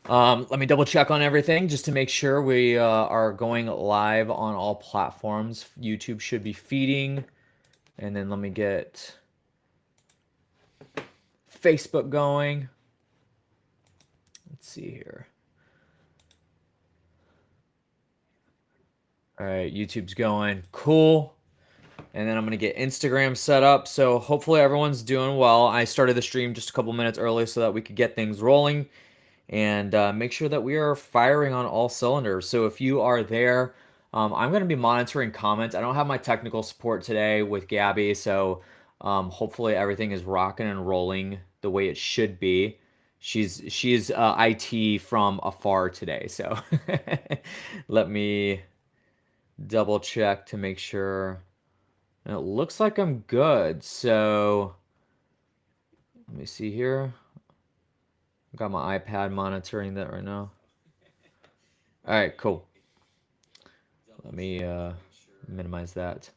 Let me double check on everything just to make sure we are going live on all platforms. YouTube should be feeding. And then let me get Facebook going. Let's see here. All right, YouTube's going. Cool. And then I'm going to get Instagram set up. So hopefully everyone's doing well. I started the stream just a couple minutes early so that we could get things rolling and make sure that we are firing on all cylinders. So if you are there, I'm going to be monitoring comments. I don't have my technical support today with Gabby, so hopefully everything is rocking and rolling the way it should be. She's IT from afar today, so let me double check to make sure. And it looks like I'm good. So let me see here. I've got my iPad monitoring that right now. All right, cool. Let me minimize that.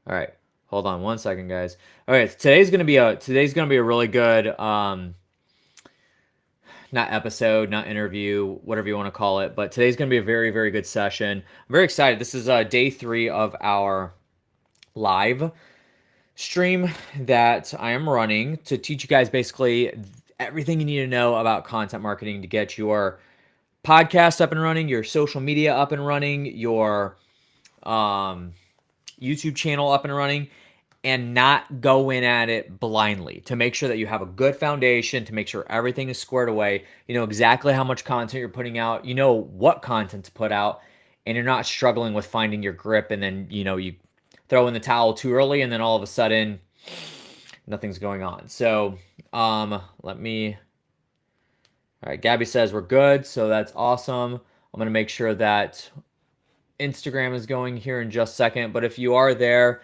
All right, hold on one second, guys. All right, today's gonna be a really good not episode, not interview, whatever you want to call it, but today's gonna be a very, very good session. I'm very excited. This is day 3 of our live stream that I am running to teach you guys basically everything you need to know about content marketing to get your podcast up and running, your social media up and running, your YouTube channel up and running, and not go in at it blindly, to make sure that you have a good foundation, to make sure everything is squared away. You know exactly how much content you're putting out, you know what content to put out, and you're not struggling with finding your grip, and then you throw in the towel too early and then all of a sudden nothing's going on. So let me, all right, Gabby says we're good, so that's awesome. I'm gonna make sure that Instagram is going here in just a second, but if you are there,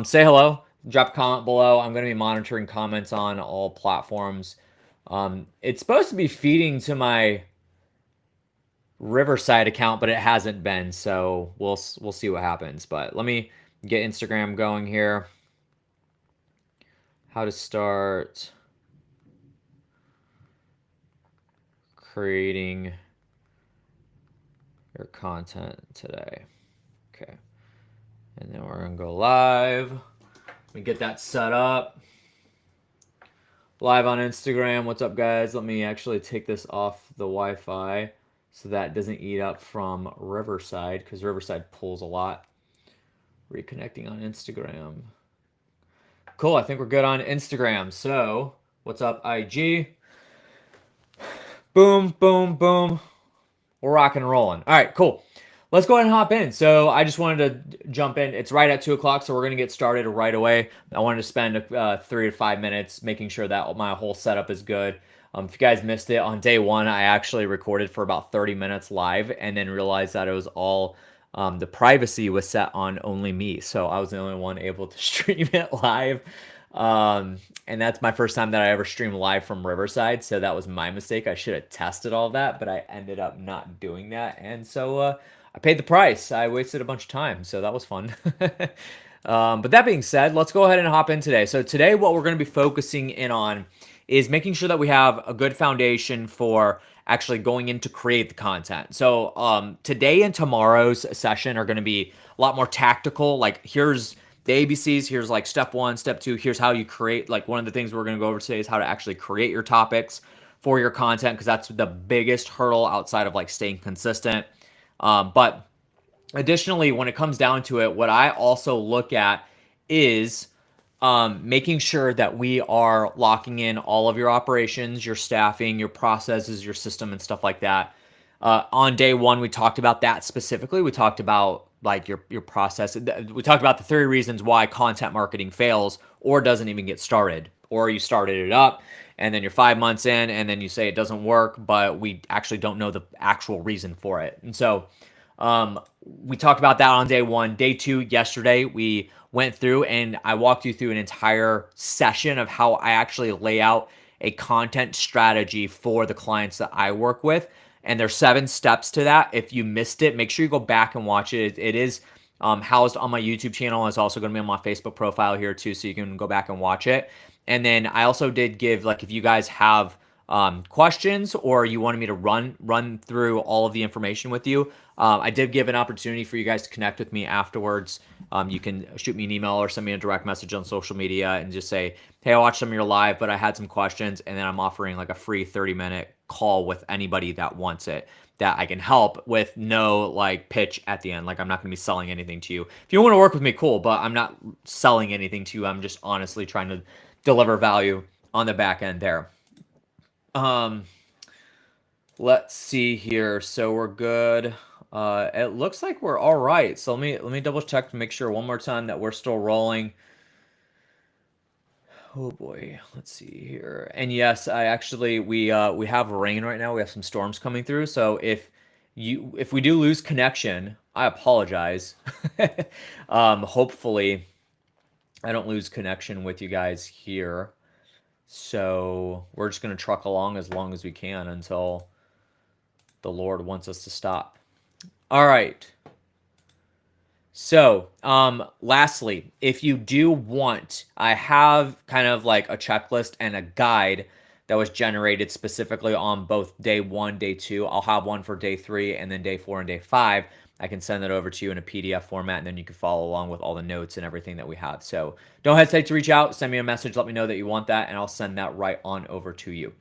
say hello, drop a comment below. I'm gonna be monitoring comments on all platforms. It's supposed to be feeding to my Riverside account, but it hasn't been, so we'll see what happens. But let me get Instagram going here. How to start creating your content today. Okay. And then we're gonna go live. Let me get that set up. Live on Instagram. What's up, guys? Let me actually take this off the Wi-Fi so that doesn't eat up from Riverside, because Riverside pulls a lot. Reconnecting on Instagram. Cool, I think we're good on Instagram. So, what's up, IG? Boom, boom, boom. We're rocking and rolling. All right, cool. Let's go ahead and hop in. So I just wanted to jump in. It's right at 2 o'clock, so we're going to get started right away. I wanted to spend 3 to 5 minutes making sure that my whole setup is good. If you guys missed it, on day 1, I actually recorded for about 30 minutes live and then realized that it was all the privacy was set on only me. So I was the only one able to stream it live. And that's my first time that I ever streamed live from Riverside. So that was my mistake. I should have tested all that, but I ended up not doing that. And so I paid the price. I wasted a bunch of time. So that was fun. But that being said, let's go ahead and hop in today. So today, what we're going to be focusing in on is making sure that we have a good foundation for actually going in to create the content. So today and tomorrow's session are going to be a lot more tactical. Like, here's the ABCs, here's like step 1, step 2, here's how you create. Like, one of the things we're going to go over today is how to actually create your topics for your content, because that's the biggest hurdle outside of like staying consistent. But additionally, when it comes down to it, what I also look at is making sure that we are locking in all of your operations, your staffing, your processes, your system, and stuff like that. On day 1, we talked about that specifically. We talked about like your process. We talked about the 3 reasons why content marketing fails or doesn't even get started, or you started it up and then you're 5 months in and then you say it doesn't work, but we actually don't know the actual reason for it. And so we talked about that on day 1. Day 2, yesterday, we went through and I walked you through an entire session of how I actually lay out a content strategy for the clients that I work with. And there's 7 steps to that. If you missed it, make sure you go back and watch it. It is housed on my YouTube channel. It's also going to be on my Facebook profile here too, so you can go back and watch it. And then I also did give, like, if you guys have questions or you wanted me to run through all of the information with you, I did give an opportunity for you guys to connect with me afterwards. You can shoot me an email or send me a direct message on social media and just say, hey, I watched some of your live, but I had some questions, and then I'm offering like a free 30-minute call with anybody that wants it, that I can help with no like pitch at the end. Like, I'm not going to be selling anything to you. If you want to work with me, cool, but I'm not selling anything to you. I'm just honestly trying to deliver value on the back end there. Let's see here. So we're good. It looks like we're all right. So let me double check to make sure one more time that we're still rolling. Oh boy, let's see here. And yes, I actually we have rain right now. We have some storms coming through. So if we do lose connection, I apologize. Hopefully I don't lose connection with you guys here. So we're just gonna truck along as we can until the Lord wants us to stop. All right. So, lastly, if you do want, I have kind of like a checklist and a guide that was generated specifically on both day 1, day 2. I'll have one for day 3 and then day 4 and day 5. I can send that over to you in a PDF format, and then you can follow along with all the notes and everything that we have. So don't hesitate to reach out, send me a message, let me know that you want that, and I'll send that right on over to you.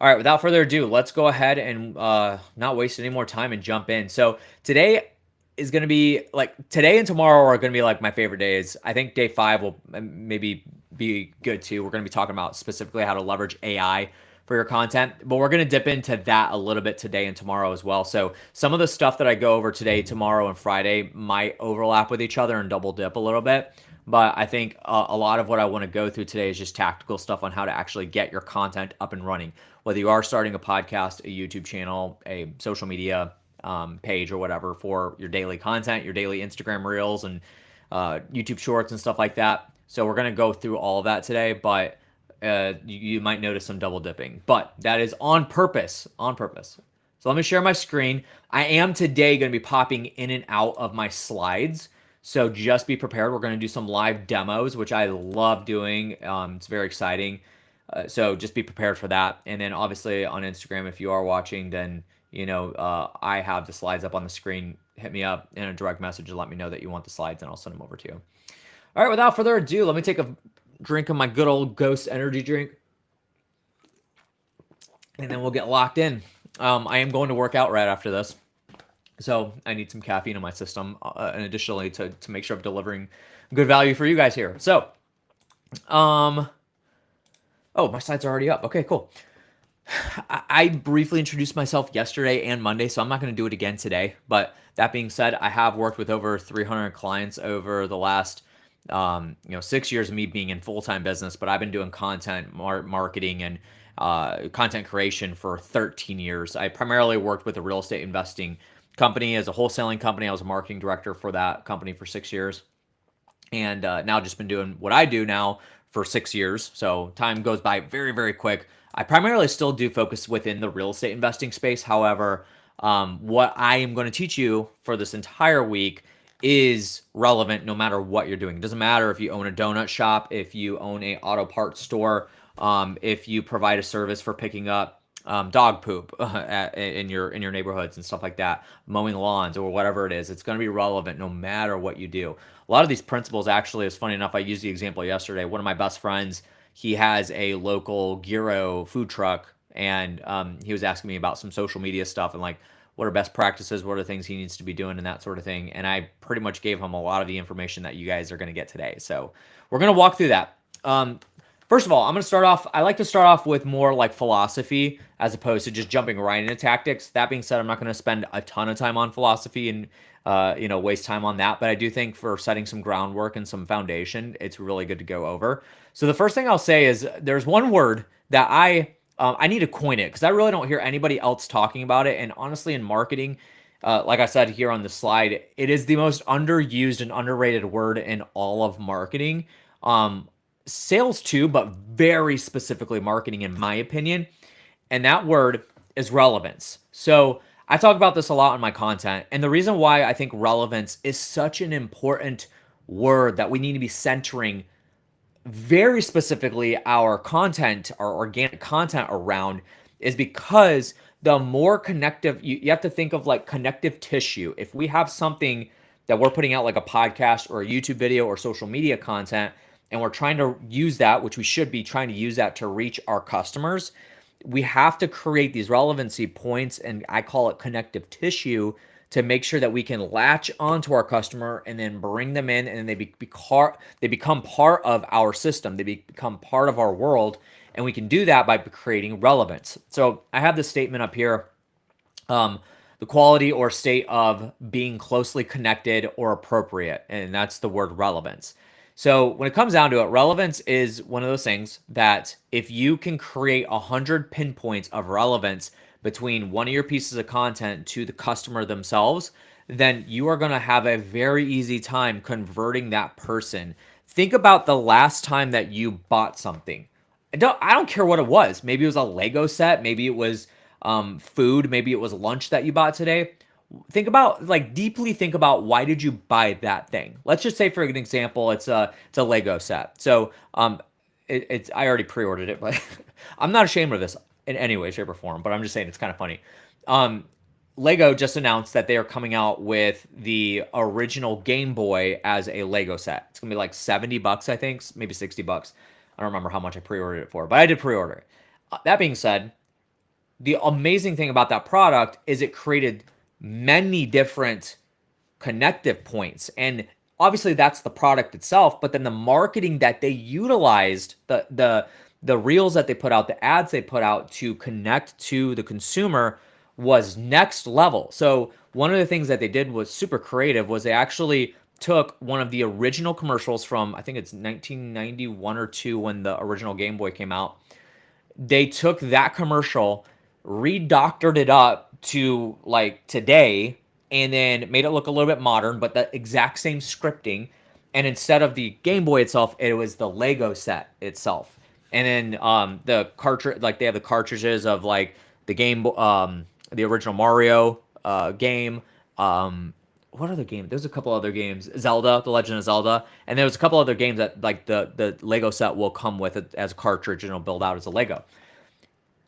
All right, without further ado, let's go ahead and not waste any more time and jump in. So today is going to be like, today and tomorrow are going to be like my favorite days. I think day 5 will maybe be good too. We're going to be talking about specifically how to leverage AI for your content, but we're going to dip into that a little bit today and tomorrow as well. So some of the stuff that I go over today, tomorrow, and Friday might overlap with each other and double dip a little bit. But I think a lot of what I want to go through today is just tactical stuff on how to actually get your content up and running. Whether you are starting a podcast, a YouTube channel, a social media page or whatever for your daily content, your daily Instagram reels and YouTube shorts and stuff like that. So we're going to go through all of that today, but you might notice some double dipping, but that is on purpose, on purpose. So let me share my screen. I am today going to be popping in and out of my slides. So just be prepared. We're going to do some live demos, which I love doing. It's very exciting. So just be prepared for that. And then obviously on Instagram, if you are watching, then, you know, I have the slides up on the screen. Hit me up in a direct message and let me know that you want the slides, and I'll send them over to you. All right, without further ado, let me take a drink of my good old Ghost energy drink, and then we'll get locked in. I am going to work out right after this, so I need some caffeine in my system, and additionally to make sure I'm delivering good value for you guys here. So, oh, my slides are already up. Okay, cool. I briefly introduced myself yesterday and Monday, so I'm not going to do it again today. But that being said, I have worked with over 300 clients over the last 6 years of me being in full-time business. But I've been doing content marketing and content creation for 13 years. I primarily worked with a real estate investing company as a wholesaling company. I was a marketing director for that company for 6 years, and now just been doing what I do now for 6 years. So time goes by very, very quick. I primarily still do focus within the real estate investing space. However, what I am going to teach you for this entire week is relevant no matter what you're doing. It doesn't matter if you own a donut shop, if you own a auto parts store, if you provide a service for picking up dog poop in your neighborhoods and stuff like that, mowing lawns or whatever it is. It's going to be relevant no matter what you do. A lot of these principles actually, is funny enough, I used the example yesterday. One of my best friends, he has a local gyro food truck, and he was asking me about some social media stuff and like what are best practices, what are things he needs to be doing and that sort of thing. And I pretty much gave him a lot of the information that you guys are going to get today. So we're going to walk through that. First of all, I'm going to start off, I like to start off with more like philosophy as opposed to just jumping right into tactics. That being said, I'm not going to spend a ton of time on philosophy and waste time on that. But I do think for setting some groundwork and some foundation, it's really good to go over. So the first thing I'll say is there's one word that I need to coin it because I really don't hear anybody else talking about it. And honestly, in marketing, like I said here on the slide, it is the most underused and underrated word in all of marketing. Sales too, but very specifically marketing, in my opinion. And that word is relevance. So I talk about this a lot in my content. And the reason why I think relevance is such an important word that we need to be centering very specifically our content, our organic content around, is because the more connective, you have to think of like connective tissue. If we have something that we're putting out like a podcast or a YouTube video or social media content, and we're trying to use that, which we should be trying to use that to reach our customers, we have to create these relevancy points, and I call it connective tissue, to make sure that we can latch onto our customer and then bring them in, and they become part of our system. They become part of our world, and we can do that by creating relevance. So I have this statement up here. The quality or state of being closely connected or appropriate, and that's the word relevance. So when it comes down to it, relevance is one of those things that if you can create 100 pinpoints of relevance between one of your pieces of content to the customer themselves, then you are going to have a very easy time converting that person. Think about the last time that you bought something. I don't care what it was. Maybe it was a Lego set. Maybe it was food. Maybe it was lunch that you bought today. Think about, like, deeply think about, why did you buy that thing? Let's just say, for an example, it's a Lego set. So it's I already pre-ordered it, but I'm not ashamed of this in any way, shape, or form. But I'm just saying it's kind of funny. Lego just announced that they are coming out with the original Game Boy as a Lego set. It's gonna be like $70, I think, maybe $60. I don't remember how much I pre-ordered it for, but I did pre-order it. That being said, the amazing thing about that product is it created many different connective points. And obviously that's the product itself, but then the marketing that they utilized, the reels that they put out, the ads they put out to connect to the consumer was next level. So one of the things that they did was super creative, was they actually took one of the original commercials from, I think it's 1991 or 2, when the original Game Boy came out. They took that commercial, redoctored it up to like today, and then made it look a little bit modern, but the exact same scripting. And instead of the Game Boy itself, it was the Lego set itself. And then the cartridge, like they have the cartridges of like the the original Mario game. What other game? There's a couple other games. Zelda, The Legend of Zelda, and there was a couple other games that like the Lego set will come with it as a cartridge, and it'll build out as a Lego.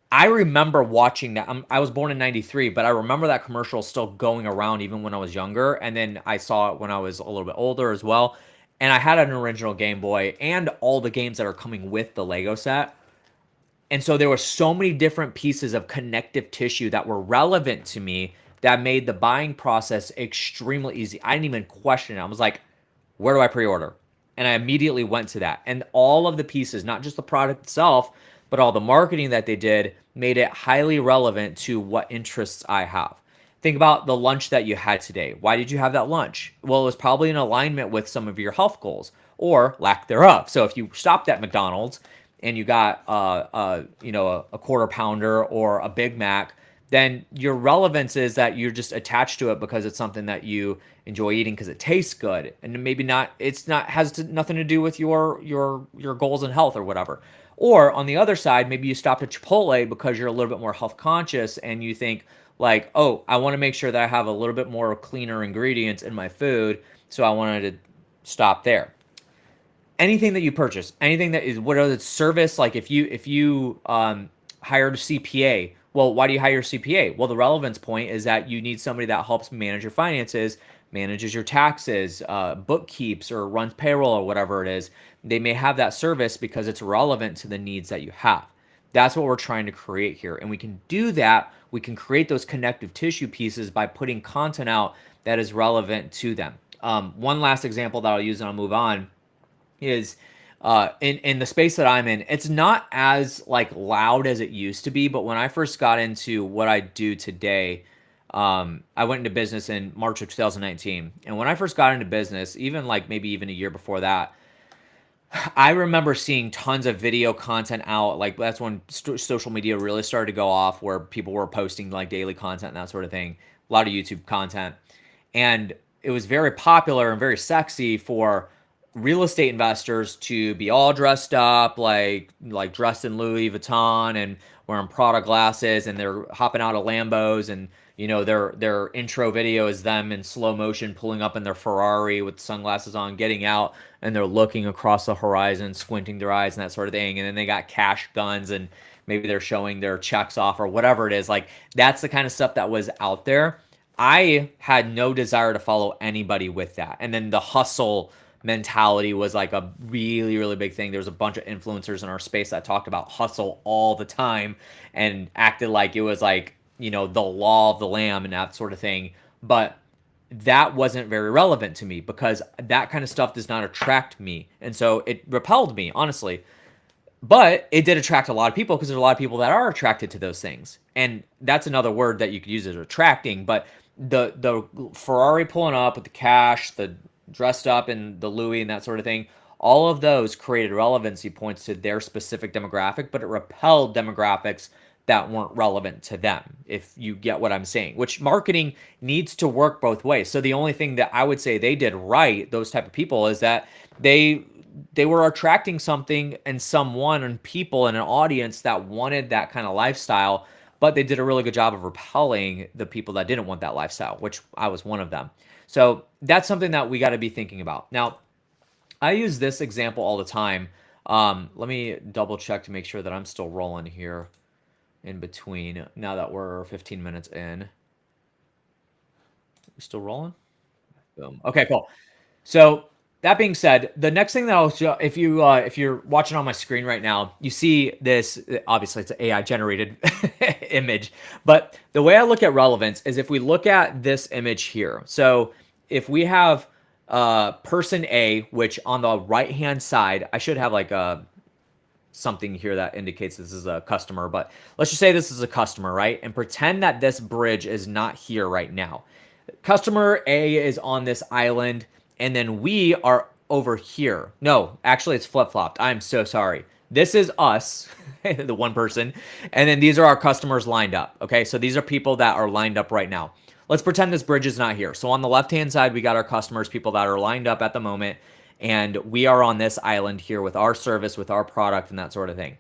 I remember watching that. I was born in '93, but I remember that commercial still going around even when I was younger. And then I saw it when I was a little bit older as well. And I had an original Game Boy and all the games that are coming with the Lego set. And so there were so many different pieces of connective tissue that were relevant to me that made the buying process extremely easy. I didn't even question it. I was like, where do I pre-order? And I immediately went to that. And all of the pieces, not just the product itself, but all the marketing that they did, made it highly relevant to what interests I have. Think about the lunch that you had today. Why did you have that lunch? Well, it was probably in alignment with some of your health goals or lack thereof. So if you stopped at McDonald's and you got a quarter pounder or a Big Mac, then your relevance is that you're just attached to it because it's something that you enjoy eating because it tastes good, and maybe not. It's not nothing to do with your goals and health or whatever. Or on the other side, maybe you stopped at Chipotle because you're a little bit more health conscious and you think like, oh, I want to make sure that I have a little bit more cleaner ingredients in my food, so I wanted to stop there. Anything that you purchase, anything that is, whether it's service, like if you hired a CPA, well, why do you hire a CPA? Well, the relevance point is that you need somebody that helps manage your finances, manages your taxes, bookkeeps, or runs payroll, or whatever it is. They may have that service because it's relevant to the needs that you have. That's what we're trying to create here. And we can do that. We can create those connective tissue pieces by putting content out that is relevant to them. One last example that I'll use and I'll move on is in the space that I'm in. It's not as like loud as it used to be, but when I first got into what I do today, I went into business in March of 2019. And when I first got into business, even like maybe even a year before that, I remember seeing tons of video content out. Like that's when social media really started to go off, where people were posting like daily content and that sort of thing. A lot of YouTube content. And it was very popular and very sexy for real estate investors to be all dressed up, like dressed in Louis Vuitton and wearing Prada glasses, and they're hopping out of Lambos and their intro video is them in slow motion pulling up in their Ferrari with sunglasses on, getting out, and they're looking across the horizon, squinting their eyes and that sort of thing. And then they got cash guns and maybe they're showing their checks off or whatever it is. Like that's the kind of stuff that was out there. I had no desire to follow anybody with that. And then the hustle mentality was like a really, really big thing. There was a bunch of influencers in our space that talked about hustle all the time and acted like it was like, the law of the lamb and that sort of thing. But that wasn't very relevant to me because that kind of stuff does not attract me. And so it repelled me, honestly. But it did attract a lot of people because there's a lot of people that are attracted to those things. And that's another word that you could use as attracting. But the Ferrari pulling up with the cash, the dressed up in the Louis and that sort of thing, all of those created relevancy points to their specific demographic, but it repelled demographics that weren't relevant to them, if you get what I'm saying, which marketing needs to work both ways. So the only thing that I would say they did right, those type of people, is that they were attracting something and someone and people and an audience that wanted that kind of lifestyle, but they did a really good job of repelling the people that didn't want that lifestyle, which I was one of them. So that's something that we got to be thinking about. Now, I use this example all the time. Let me double check to make sure that I'm still rolling here in between now that we're 15 minutes in. We still rolling? Boom. Okay, cool. So that being said, the next thing that I'll show, if you're watching on my screen right now, you see this. Obviously, it's an AI generated image, but the way I look at relevance is if we look at this image here. So if we have person A, which on the right hand side, I should have like a something here that indicates this is a customer, but let's just say this is a customer, right? And pretend that this bridge is not here right now. Customer A is on this island, and then we are over here. No, actually, it's flip-flopped. I'm so sorry. This is us, the one person, and then these are our customers lined up, okay? So these are people that are lined up right now. Let's pretend this bridge is not here. So on the left-hand side, we got our customers, people that are lined up at the moment, and we are on this island here with our service, with our product, and that sort of thing.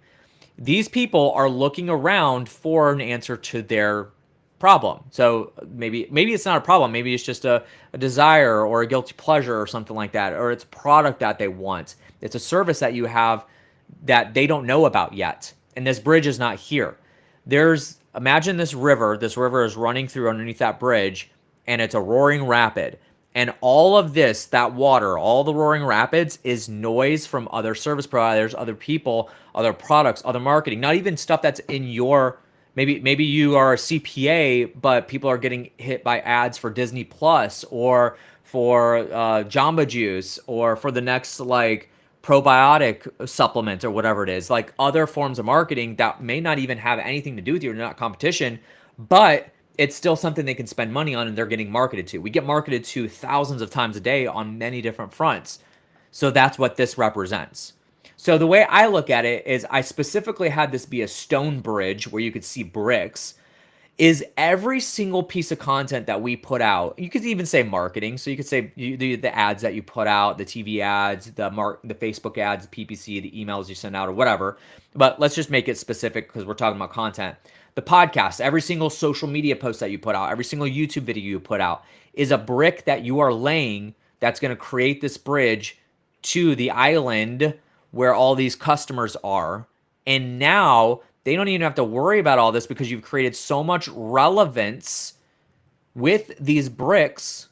These people are looking around for an answer to their problem. So maybe it's not a problem. Maybe it's just a desire or a guilty pleasure or something like that, or it's a product that they want. It's a service that you have that they don't know about yet. And this bridge is not here. Imagine this river. This river is running through underneath that bridge, and it's a roaring rapid. And all of this, that water, all the roaring rapids is noise from other service providers, other people, other products, other marketing, not even stuff that's in your, maybe you are a CPA, but people are getting hit by ads for Disney Plus or for Jamba Juice or for the next like probiotic supplement or whatever it is, like other forms of marketing that may not even have anything to do with you, not competition, but it's still something they can spend money on and they're getting marketed to. We get marketed to thousands of times a day on many different fronts. So that's what this represents. So the way I look at it is I specifically had this be a stone bridge where you could see bricks. Is every single piece of content that we put out, you could even say marketing. So you could say the ads that you put out, the TV ads, the Facebook ads, the PPC, the emails you send out or whatever. But let's just make it specific because we're talking about content. The podcast, every single social media post that you put out, every single YouTube video you put out is a brick that you are laying that's going to create this bridge to the island where all these customers are. And now they don't even have to worry about all this because you've created so much relevance with these bricks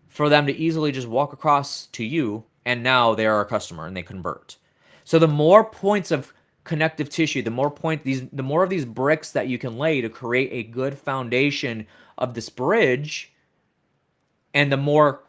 for them to easily just walk across to you. And now they are a customer and they convert. So the more points of connective tissue, the more of these bricks that you can lay to create a good foundation of this bridge, and the more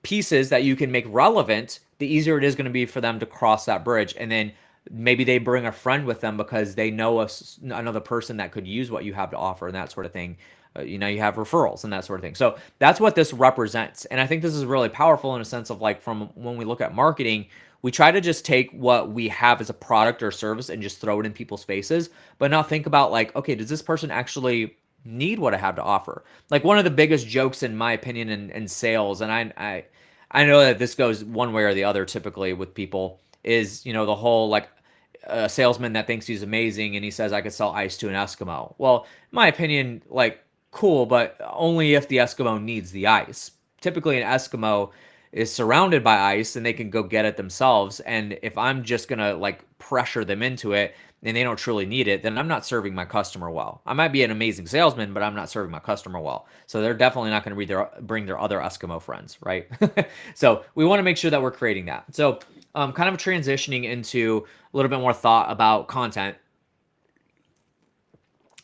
pieces that you can make relevant, the easier it is going to be for them to cross that bridge. And then maybe they bring a friend with them because they know another person that could use what you have to offer and that sort of thing. You have referrals and that sort of thing. So that's what this represents. And I think this is really powerful in a sense of like, from when we look at marketing, we try to just take what we have as a product or service and just throw it in people's faces, but not think about like, okay, does this person actually need what I have to offer? Like one of the biggest jokes in my opinion in sales, and I know that this goes one way or the other typically with people, is, the whole like a salesman that thinks he's amazing and he says I could sell ice to an Eskimo. Well, in my opinion, like cool, but only if the Eskimo needs the ice. Typically, an Eskimo is surrounded by ice and they can go get it themselves. And if I'm just gonna like pressure them into it and they don't truly need it, then I'm not serving my customer well. I might be an amazing salesman, but I'm not serving my customer well. So they're definitely not going to bring their other Eskimo friends, right? So we want to make sure that we're creating that. So kind of transitioning into a little bit more thought about content.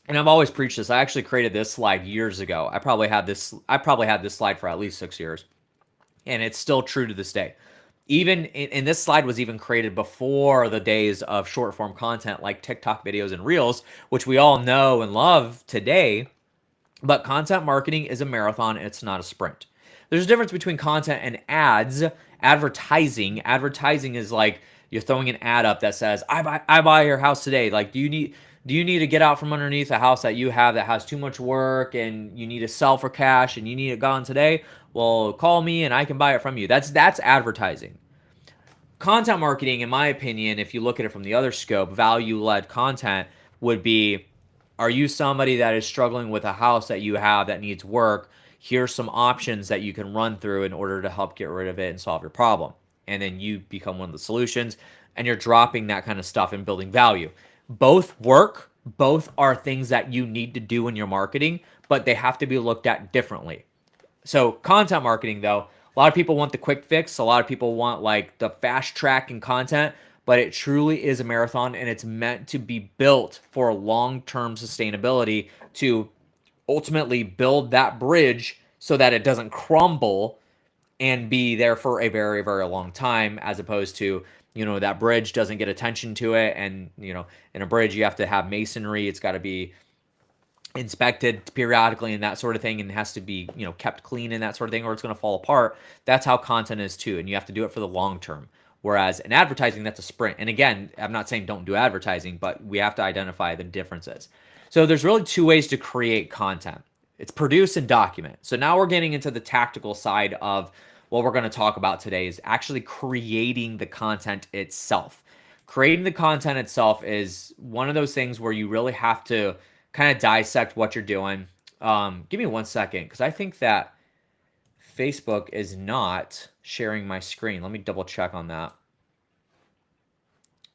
And I've always preached this. I actually created this slide years ago. I probably had this slide for at least 6 years, and it's still true to this day. Even and this slide was even created before the days of short form content like TikTok videos and Reels, which we all know and love today. But content marketing is a marathon, it's not a sprint. There's a difference between content and ads. Advertising is like you're throwing an ad up that says, I buy your house today. Like, do you need to get out from underneath a house that you have that has too much work and you need to sell for cash and you need it gone today? Well, call me and I can buy it from you. That's advertising. Content marketing, in my opinion, if you look at it from the other scope, value-led content would be, are you somebody that is struggling with a house that you have that needs work? Here's some options that you can run through in order to help get rid of it and solve your problem. And then you become one of the solutions and you're dropping that kind of stuff and building value. Both work, both are things that you need to do in your marketing, but they have to be looked at differently. So content marketing, though, a lot of people want the quick fix. A lot of people want like the fast track in content, but it truly is a marathon and it's meant to be built for long-term sustainability to ultimately build that bridge so that it doesn't crumble and be there for a very, very long time, as opposed to, that bridge doesn't get attention to it. And, in a bridge, you have to have masonry. It's got to be inspected periodically and that sort of thing, and it has to be kept clean and that sort of thing, or it's going to fall apart. That's how content is too, and you have to do it for the long term. Whereas in advertising, that's a sprint. And again, I'm not saying don't do advertising, but we have to identify the differences. So there's really two ways to create content. It's produce and document. So now we're getting into the tactical side of what we're going to talk about today, is actually creating the content itself. Creating the content itself is one of those things where you really have to kind of dissect what you're doing. Give me 1 second, because I think that Facebook is not sharing my screen. Let me double check on that.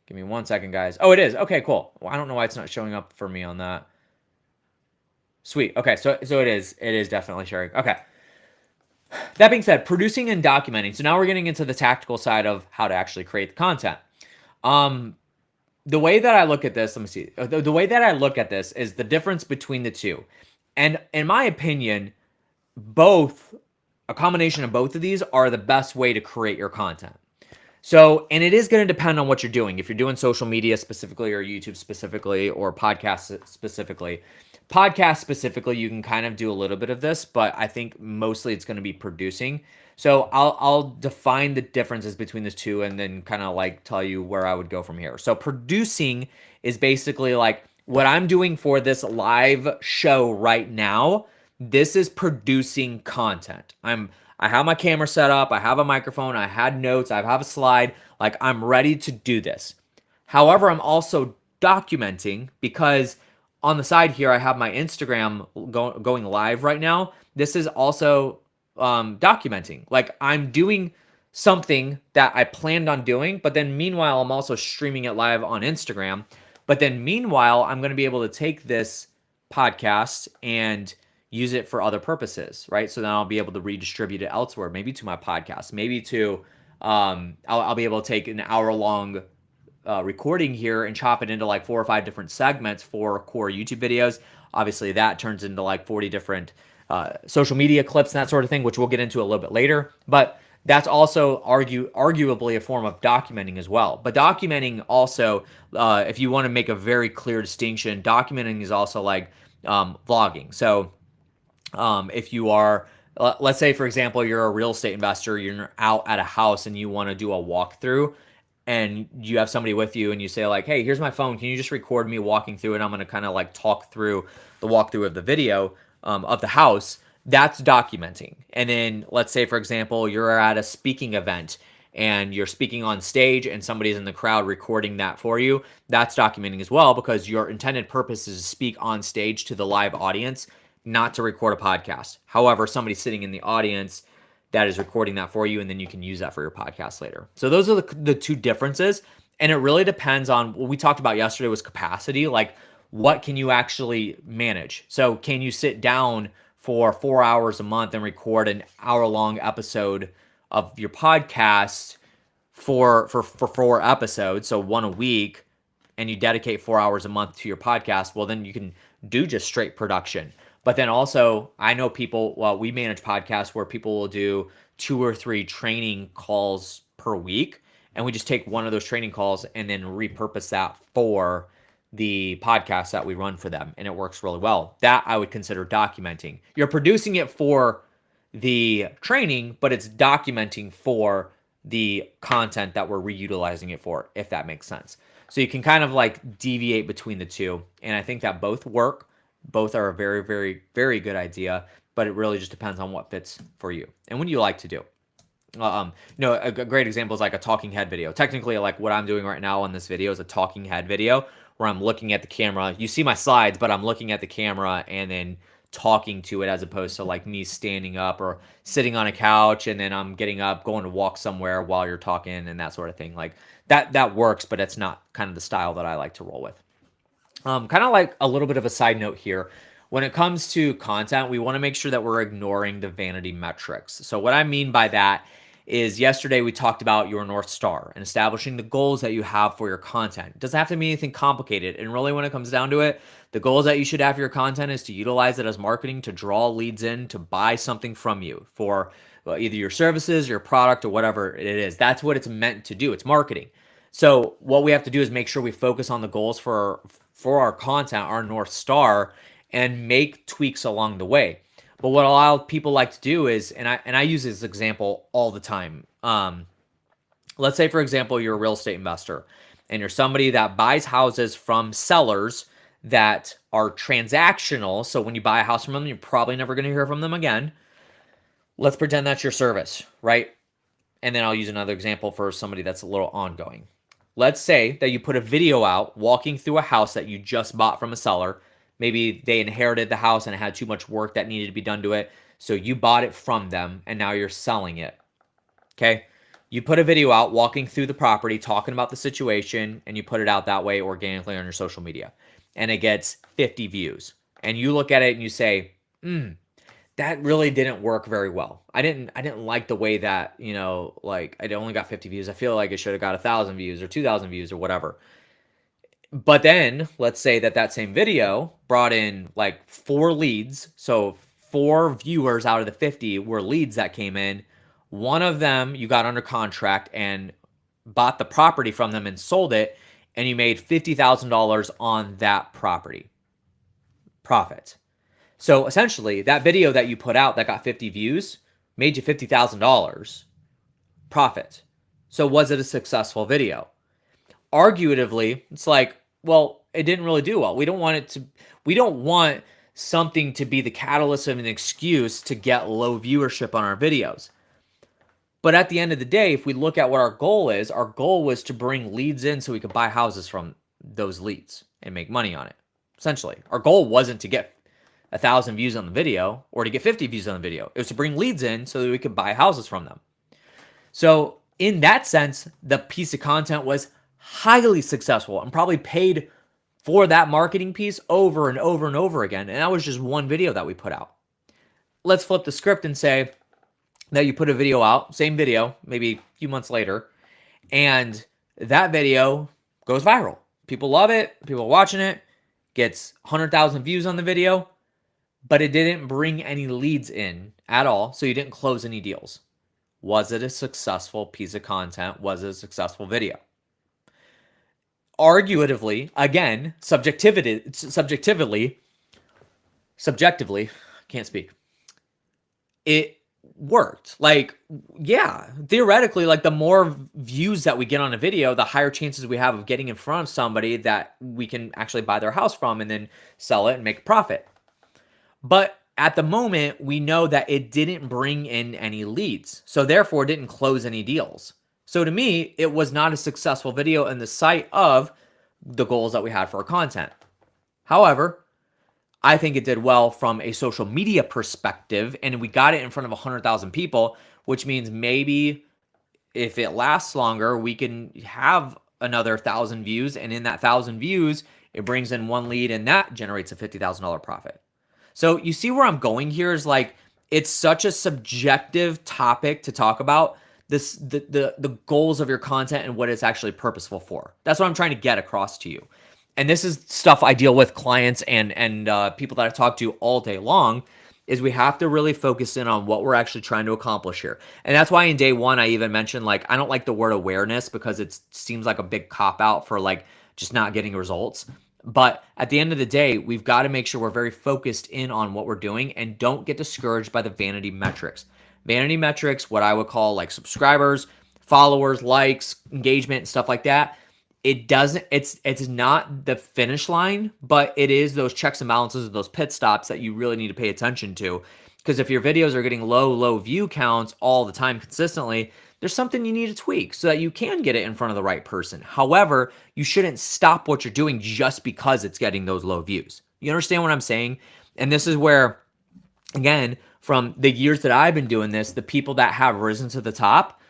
Give me 1 second, guys. Oh, it is. Okay, cool. Well, I don't know why it's not showing up for me on that. Sweet. Okay, so it is. It is definitely sharing. Okay. That being said, producing and documenting. So now we're getting into the tactical side of how to actually create the content. The way that I look at this, let me see. The way that I look at this is the difference between the two. And in my opinion, a combination of both of these are the best way to create your content. So, and it is going to depend on what you're doing. If you're doing social media specifically, or YouTube specifically, or podcasts specifically. Podcast specifically, you can kind of do a little bit of this, but I think mostly it's going to be producing. So I'll define the differences between the two and then kind of like tell you where I would go from here. So producing is basically like what I'm doing for this live show right now. This is producing content. I have my camera set up, I have a microphone, I had notes, I have a slide, like I'm ready to do this. However, I'm also documenting, because on the side here, I have my Instagram going live right now. This is also documenting. Like I'm doing something that I planned on doing, but then meanwhile, I'm also streaming it live on Instagram. But then meanwhile, I'm going to be able to take this podcast and use it for other purposes, right? So then I'll be able to redistribute it elsewhere, maybe to my podcast, maybe to, I'll be able to take an hour-long recording here and chop it into like 4 or 5 different segments for core YouTube videos. Obviously, that turns into like 40 different social media clips and that sort of thing, which we'll get into a little bit later. But that's also arguably a form of documenting as well. But documenting also, if you want to make a very clear distinction, documenting is also like vlogging. So if you are, let's say, for example, you're a real estate investor, you're out at a house and you want to do a walkthrough, and you have somebody with you and you say like, hey, here's my phone. Can you just record me walking through it? I'm going to kind of like talk through the walkthrough of the video of the house. That's documenting. And then let's say, for example, you're at a speaking event and you're speaking on stage and somebody's in the crowd recording that for you. That's documenting as well, because your intended purpose is to speak on stage to the live audience. not to record a podcast. However, somebody's sitting in the audience that is recording that for you, and then you can use that for your podcast later. So those are the two differences. And it really depends on what we talked about yesterday was capacity. Like, what can you actually manage? So can you sit down for 4 hours a month and record an hour-long episode of your podcast for 4 episodes, so one a week, and you dedicate 4 hours a month to your podcast? Well, then you can do just straight production. But then also, I know people, well, we manage podcasts where people will do 2 or 3 training calls per week, and we just take one of those training calls and then repurpose that for the podcast that we run for them, and it works really well. That I would consider documenting. You're producing it for the training, but it's documenting for the content that we're reutilizing it for, if that makes sense. So you can kind of like deviate between the two, and I think that both work. Both are a very, very, very good idea, but it really just depends on what fits for you and what you like to do. A great example is like a talking head video. Technically, like what I'm doing right now on this video is a talking head video where I'm looking at the camera. You see my slides, but I'm looking at the camera and then talking to it, as opposed to like me standing up or sitting on a couch and then I'm getting up, going to walk somewhere while you're talking and that sort of thing. Like that works, but it's not kind of the style that I like to roll with. Kind of like a little bit of a side note here. When it comes to content, we want to make sure that we're ignoring the vanity metrics. So what I mean by that is yesterday we talked about your North Star and establishing the goals that you have for your content. It doesn't have to be anything complicated. And really, when it comes down to it, the goals that you should have for your content is to utilize it as marketing to draw leads in to buy something from you for either your services, your product, or whatever it is. That's what it's meant to do. It's marketing. So what we have to do is make sure we focus on the goals for our content, our North Star, and make tweaks along the way. But what a lot of people like to do is, and I use this example all the time. Let's say, for example, you're a real estate investor and you're somebody that buys houses from sellers that are transactional. So when you buy a house from them, you're probably never going to hear from them again. Let's pretend that's your service, right? And then I'll use another example for somebody that's a little ongoing. Let's say that you put a video out walking through a house that you just bought from a seller. Maybe they inherited the house and it had too much work that needed to be done to it. So you bought it from them and now you're selling it. Okay. You put a video out walking through the property, talking about the situation, and you put it out that way organically on your social media. And it gets 50 views. And you look at it and you say, that really didn't work very well. I didn't like the way that, like it only got 50 views. I feel like it should have got 1,000 views or 2,000 views or whatever. But then let's say that same video brought in like 4 leads. So 4 viewers out of the 50 were leads that came in. One of them you got under contract and bought the property from them and sold it, and you made $50,000 on that property. Profit. So essentially, that video that you put out that got 50 views made you $50,000 profit. So was it a successful video? Arguably, it's like, well, it didn't really do well. We don't want something to be the catalyst of an excuse to get low viewership on our videos. But at the end of the day, if we look at what our goal is, our goal was to bring leads in so we could buy houses from those leads and make money on it. Essentially, our goal wasn't to get 1,000 views on the video or to get 50 views on the video. It was to bring leads in so that we could buy houses from them. So in that sense, the piece of content was highly successful and probably paid for that marketing piece over and over and over again. And that was just one video that we put out. Let's flip the script and say that you put a video out, same video, maybe a few months later, and that video goes viral. People love it. People are watching it. Gets 100,000 views on the video, but it didn't bring any leads in at all. So you didn't close any deals. Was it a successful piece of content? Was it a successful video? Arguably, again, subjectively, can't speak. It worked. Like, yeah, theoretically, like the more views that we get on a video, the higher chances we have of getting in front of somebody that we can actually buy their house from and then sell it and make a profit. But at the moment, we know that it didn't bring in any leads. So therefore, it didn't close any deals. So to me, it was not a successful video in the sight of the goals that we had for our content. However, I think it did well from a social media perspective, and we got it in front of 100,000 people, which means maybe if it lasts longer, we can have another 1,000 views, and in that 1,000 views, it brings in one lead, and that generates a $50,000 profit. So you see where I'm going here is like, it's such a subjective topic to talk about this, the goals of your content and what it's actually purposeful for. That's what I'm trying to get across to you. And this is stuff I deal with clients and people that I talk to all day long, is we have to really focus in on what we're actually trying to accomplish here. And that's why in day one, I even mentioned, like, I don't like the word awareness because it seems like a big cop out for like just not getting results. But at the end of the day, we've got to make sure we're very focused in on what we're doing and don't get discouraged by the vanity metrics. Vanity metrics, what I would call like subscribers, followers, likes, engagement, stuff like that. It's not the finish line, but it is those checks and balances, those pit stops that you really need to pay attention to. Because if your videos are getting low view counts all the time consistently, there's something you need to tweak so that you can get it in front of the right person. However, you shouldn't stop what you're doing just because it's getting those low views. You understand what I'm saying? And this is where, again, from the years that I've been doing this, the people that have risen to the top,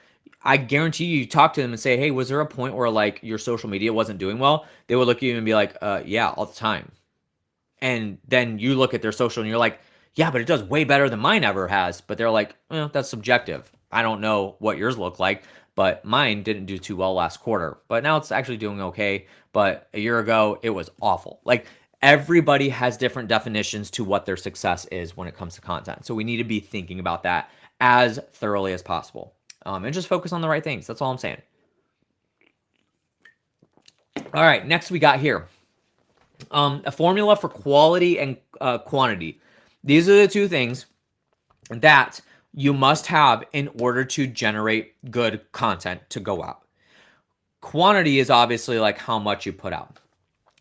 I guarantee you talk to them and say, hey, was there a point where like your social media wasn't doing well? They would look at you and be like, yeah, all the time. And then you look at their social and you're like, yeah, but it does way better than mine ever has. But they're like, that's subjective. I don't know what yours look like, but mine didn't do too well last quarter. But now it's actually doing okay. But a year ago, it was awful. Like, everybody has different definitions to what their success is when it comes to content. So we need to be thinking about that as thoroughly as possible. And just focus on the right things. That's all I'm saying. All right, next we got here. A formula for quality and quantity. These are the two things that you must have in order to generate good content to go out. Quantity is obviously like how much you put out.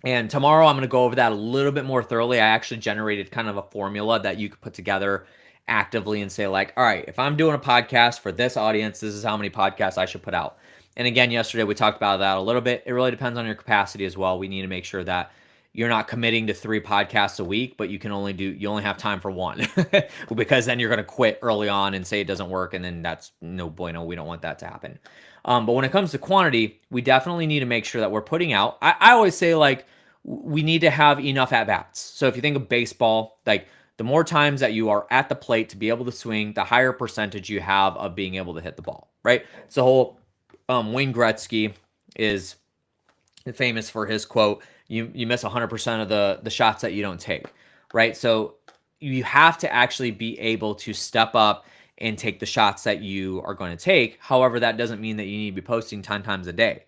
And tomorrow I'm going to go over that a little bit more thoroughly. I actually generated kind of a formula that you could put together actively and say like, all right, if I'm doing a podcast for this audience, this is how many podcasts I should put out. And again, yesterday we talked about that a little bit. It really depends on your capacity as well. We need to make sure that you're not committing to 3 podcasts a week, but you only have time for one because then you're going to quit early on and say it doesn't work. And then that's no bueno. We don't want that to happen. But when it comes to quantity, we definitely need to make sure that we're putting out. I always say like we need to have enough at-bats. So if you think of baseball, like the more times that you are at the plate to be able to swing, the higher percentage you have of being able to hit the ball, right? So whole Wayne Gretzky is famous for his quote, you miss 100% of the shots that you don't take, right? So you have to actually be able to step up and take the shots that you are going to take. However, that doesn't mean that you need to be posting 10 times a day.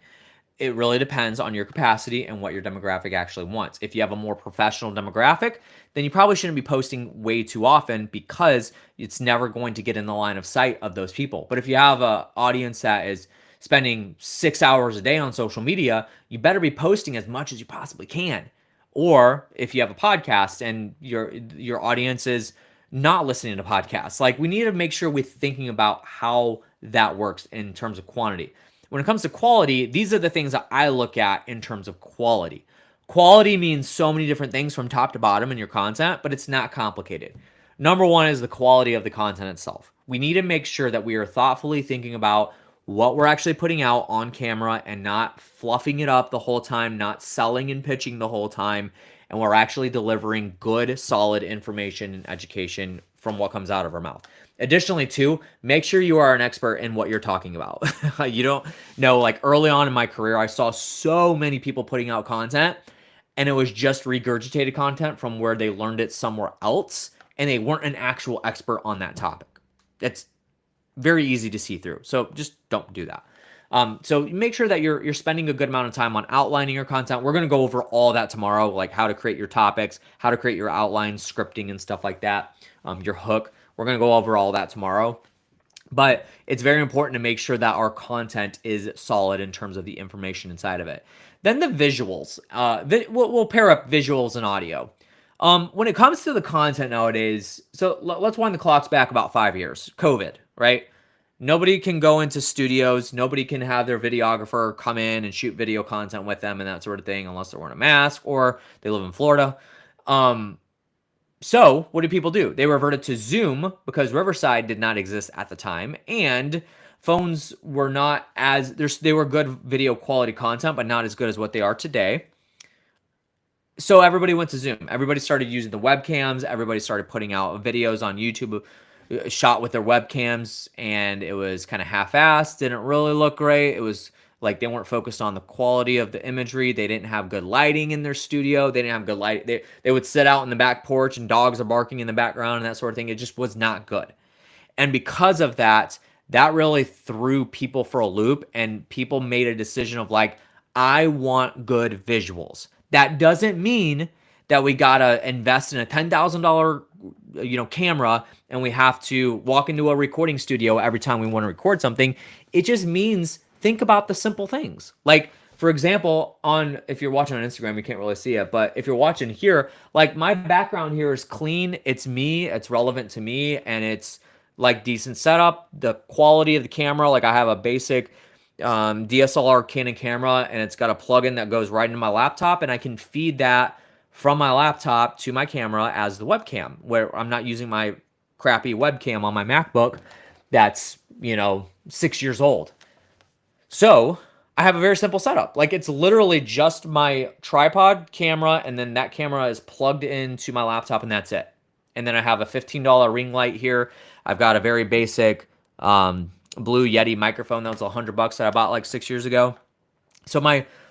It really depends on your capacity and what your demographic actually wants. If you have a more professional demographic, then you probably shouldn't be posting way too often because it's never going to get in the line of sight of those people. But if you have an audience that is spending 6 hours a day on social media, you better be posting as much as you possibly can. Or if you have a podcast and your audience is not listening to podcasts, like we need to make sure we're thinking about how that works in terms of quantity. When it comes to quality, these are the things that I look at in terms of quality. Quality means so many different things from top to bottom in your content, but it's not complicated. Number one is the quality of the content itself. We need to make sure that we are thoughtfully thinking about what we're actually putting out on camera and not fluffing it up the whole time, not selling and pitching the whole time, and we're actually delivering good, solid information and education from what comes out of our mouth. Additionally, too, make sure you are an expert in what you're talking about. You don't know, like early on in my career, I saw so many people putting out content and it was just regurgitated content from where they learned it somewhere else and they weren't an actual expert on that topic. It's very easy to see through. So just don't do that. So make sure that you're spending a good amount of time on outlining your content. We're going to go over all that tomorrow, like how to create your topics, how to create your outlines, scripting and stuff like that, your hook. We're going to go over all that tomorrow. But it's very important to make sure that our content is solid in terms of the information inside of it. Then the visuals. We'll pair up visuals and audio. When it comes to the content nowadays, so let's wind the clocks back about 5 years. COVID, right? Nobody can go into studios. Nobody can have their videographer come in and shoot video content with them and that sort of thing unless they're wearing a mask or they live in Florida. So what did people do? They reverted to Zoom because Riverside did not exist at the time, and phones were not as they were good video quality content, but not as good as what they are today. So everybody went to Zoom. Everybody started using the webcams. Everybody started putting out videos on YouTube shot with their webcams, and it was kind of half-assed, didn't really look great. It was like they weren't focused on the quality of the imagery. They didn't have good lighting in their studio. They didn't have good light. They would sit out in the back porch and dogs are barking in the background and that sort of thing. It just was not good. And because of that, that really threw people for a loop, and people made a decision of like, I want good visuals. That doesn't mean that we gotta invest in a $10,000 camera and we have to walk into a recording studio every time we want to record something. It just means think about the simple things. Like, for example, if you're watching on Instagram, you can't really see it, but if you're watching here, like my background here is clean. It's me. It's relevant to me, and it's like decent setup. The quality of the camera, like I have a basic DSLR Canon camera, and it's got a plugin that goes right into my laptop, and I can feed that from my laptop to my camera as the webcam, where I'm not using my crappy webcam on my MacBook that's 6 years old. So I have a very simple setup. Like, it's literally just my tripod camera, and then that camera is plugged into my laptop, and that's it. And then I have a $15 ring light here. I've got a very basic Blue Yeti microphone that was $100 that I bought like 6 years ago. So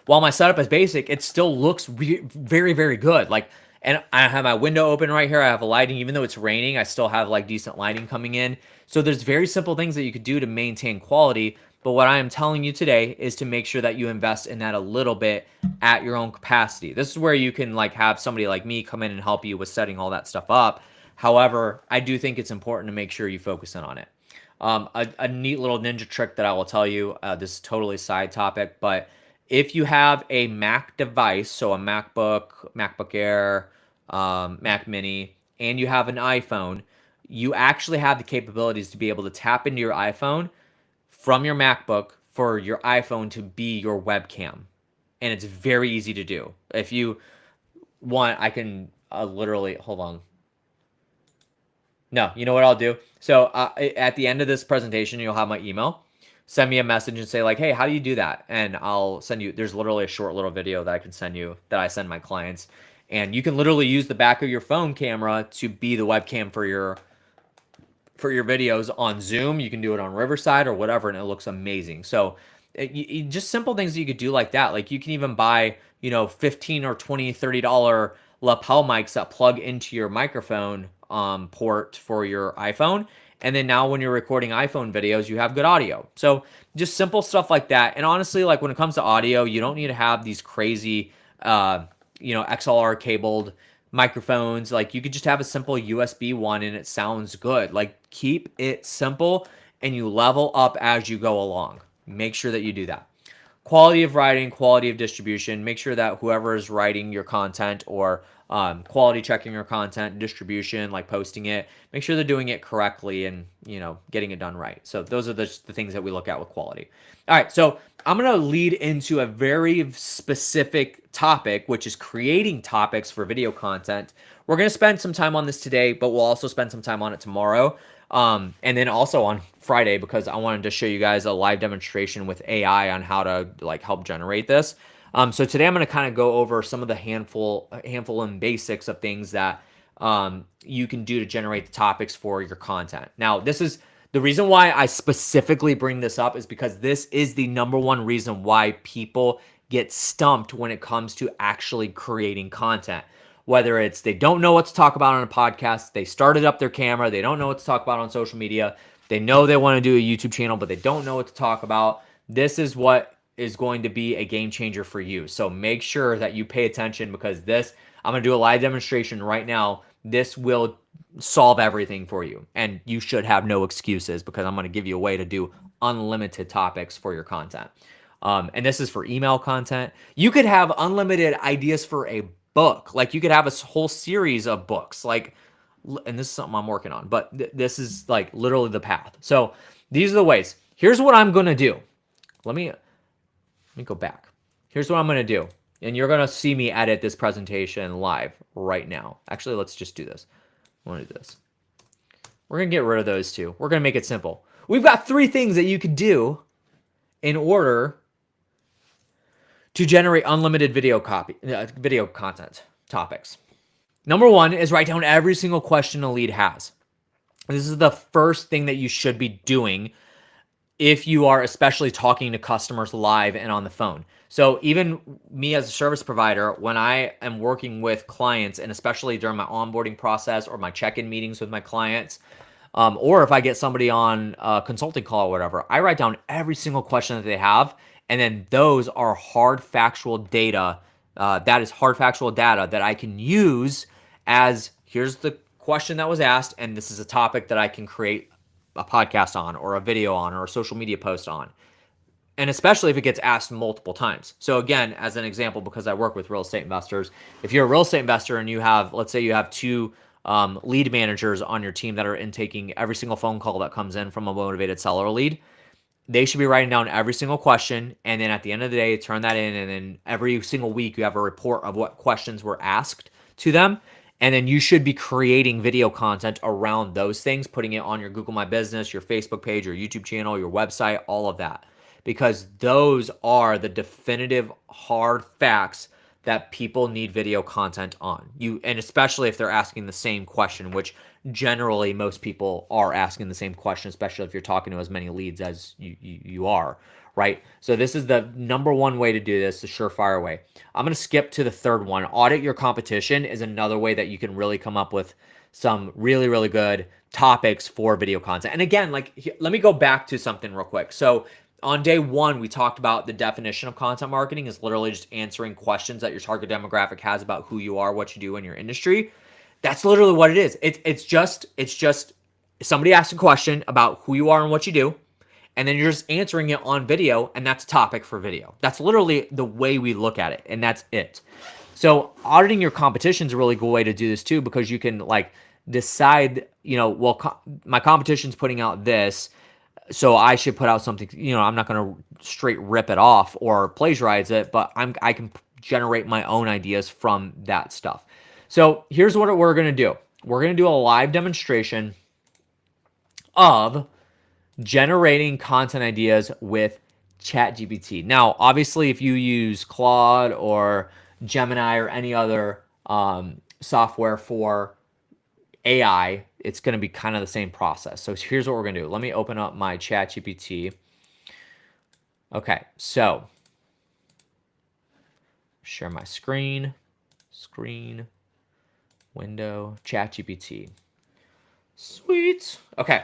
while my setup is basic, it still looks very, very good. Like, and I have my window open right here. I have a lighting, even though it's raining, I still have like decent lighting coming in. So there's very simple things that you could do to maintain quality. But what I am telling you today is to make sure that you invest in that a little bit at your own capacity. This is where you can like have somebody like me come in and help you with setting all that stuff up. However, I do think it's important to make sure you focus in on it. A neat little ninja trick that I will tell you, this is totally side topic, but if you have a Mac device, so a MacBook, MacBook Air, Mac Mini, and you have an iPhone, you actually have the capabilities to be able to tap into your iPhone from your MacBook for your iPhone to be your webcam. And it's very easy to do. If you want, I can literally, hold on. No, you know what I'll do? So at the end of this presentation, you'll have my email. Send me a message and say like, hey, how do you do that? And I'll send you, there's literally a short little video that I can send you that I send my clients. And you can literally use the back of your phone camera to be the webcam for your videos on Zoom. You can do it on Riverside or whatever, and it looks amazing. So just simple things that you could do like that. Like you can even buy, $15 or $20, $30 lapel mics that plug into your microphone port for your iPhone. And then now when you're recording iPhone videos, you have good audio. So just simple stuff like that. And honestly, like when it comes to audio, you don't need to have these crazy, XLR cabled microphones. Like you could just have a simple USB one and it sounds good. Like keep it simple and you level up as you go along. Make sure that you do that. Quality of writing, quality of distribution. Make sure that whoever is writing your content or quality checking your content, distribution, like posting it, make sure they're doing it correctly and, getting it done right. So those are the things that we look at with quality. All right, so I'm going to lead into a very specific topic, which is creating topics for video content. We're going to spend some time on this today, but we'll also spend some time on it tomorrow. And then also on Friday, because I wanted to show you guys a live demonstration with AI on how to like help generate this. So today I'm going to kind of go over some of the handful and basics of things that you can do to generate the topics for your content. Now, this is the reason why I specifically bring this up is because this is the number one reason why people get stumped when it comes to actually creating content. Whether it's they don't know what to talk about on a podcast, they started up their camera, they don't know what to talk about on social media, they know they want to do a YouTube channel, but they don't know what to talk about. This is what is going to be a game changer for you. So make sure that you pay attention because I'm going to do a live demonstration right now. This will solve everything for you. And you should have no excuses because I'm going to give you a way to do unlimited topics for your content. And this is for email content. You could have unlimited ideas for a book. Like you could have a whole series of books. Like, and this is something I'm working on, but this is like literally the path. So these are the ways. Here's what I'm going to do. Let me go back. Here's what I'm going to do. And you're going to see me edit this presentation live right now. Actually, let's just do this. I want to do this. We're going to get rid of those two. We're going to make it simple. We've got 3 things that you could do in order to generate unlimited video content topics. Number 1 is write down every single question a lead has. This is the first thing that you should be doing if you are especially talking to customers live and on the phone. So even me as a service provider, when I am working with clients, and especially during my onboarding process or my check-in meetings with my clients, or if I get somebody on a consulting call or whatever, I write down every single question that they have, and then those are hard factual data. That is hard factual data that I can use as, here's the question that was asked, and this is a topic that I can create a podcast on, or a video on, or a social media post on. And especially if it gets asked multiple times. So again, as an example, because I work with real estate investors, if you're a real estate investor and you have, let's say you have 2 lead managers on your team that are intaking every single phone call that comes in from a motivated seller lead, they should be writing down every single question. And then at the end of the day, turn that in. And then every single week, you have a report of what questions were asked to them. And then you should be creating video content around those things, putting it on your Google My Business, your Facebook page, your YouTube channel, your website, all of that. Because those are the definitive hard facts that people need video content on. And especially if they're asking the same question, which generally most people are asking the same question, especially if you're talking to as many leads as you are, right? So this is the number 1 way to do this, the surefire way. I'm going to skip to the 3rd one. Audit your competition is another way that you can really come up with some really, really good topics for video content. And again, like, let me go back to something real quick. So on day 1, we talked about the definition of content marketing is literally just answering questions that your target demographic has about who you are, what you do in your industry. That's literally what it is. It's just somebody asks a question about who you are and what you do, and then you're just answering it on video, and that's a topic for video. That's literally the way we look at it, and that's it. So auditing your competition is a really good way to do this too, because you can like decide, well, my competition's putting out this, so I should put out something, I'm not going to straight rip it off or plagiarize it, but I can generate my own ideas from that stuff. So here's what we're going to do. We're going to do a live demonstration of generating content ideas with ChatGPT. Now, obviously, if you use Claude or Gemini or any other software for AI, it's going to be kind of the same process. So here's what we're going to do. Let me open up my ChatGPT. Okay, so share my screen, window, ChatGPT. Sweet. Okay.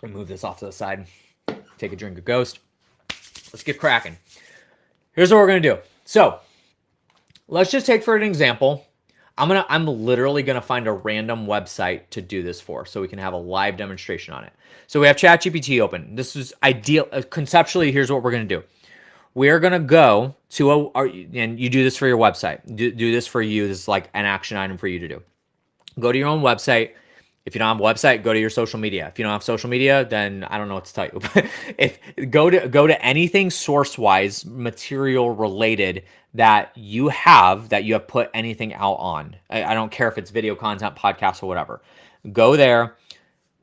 Let me move this off to the side. Take a drink of Ghost. Let's get cracking. Here's what we're going to do. So let's just take for an example. I'm literally going to find a random website to do this for, so we can have a live demonstration on it. So we have ChatGPT open. This is ideal. Conceptually, here's what we're going to do. We're going to go to and you do this for your website. Do this for you. This is like an action item for you to do. Go to your own website. If you don't have a website, go to your social media. If you don't have social media, then I don't know what to tell you. If go to anything source-wise, material related that you have put anything out on. I don't care if it's video content, podcast, or whatever. Go there,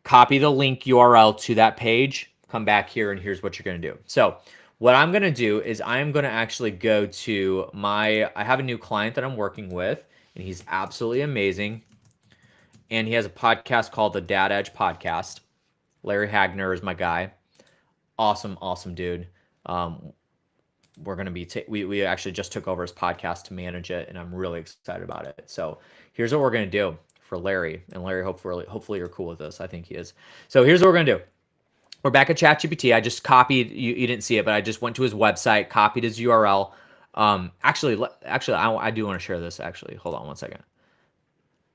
copy the link URL to that page, come back here, and here's what you're going to do. So what I'm going to do is I'm going to actually go to I have a new client that I'm working with, and he's absolutely amazing. And he has a podcast called the Dad Edge Podcast. Larry Hagner is my guy. Awesome dude. We're going to be, we actually just took over his podcast to manage it, and I'm really excited about it. So here's what we're going to do for Larry. And Larry, hopefully you're cool with this. I think he is. So here's what we're going to do. We're back at ChatGPT. I just copied, you didn't see it, but I just went to his website, copied his URL. Actually, I do want to share this actually. Hold on one second.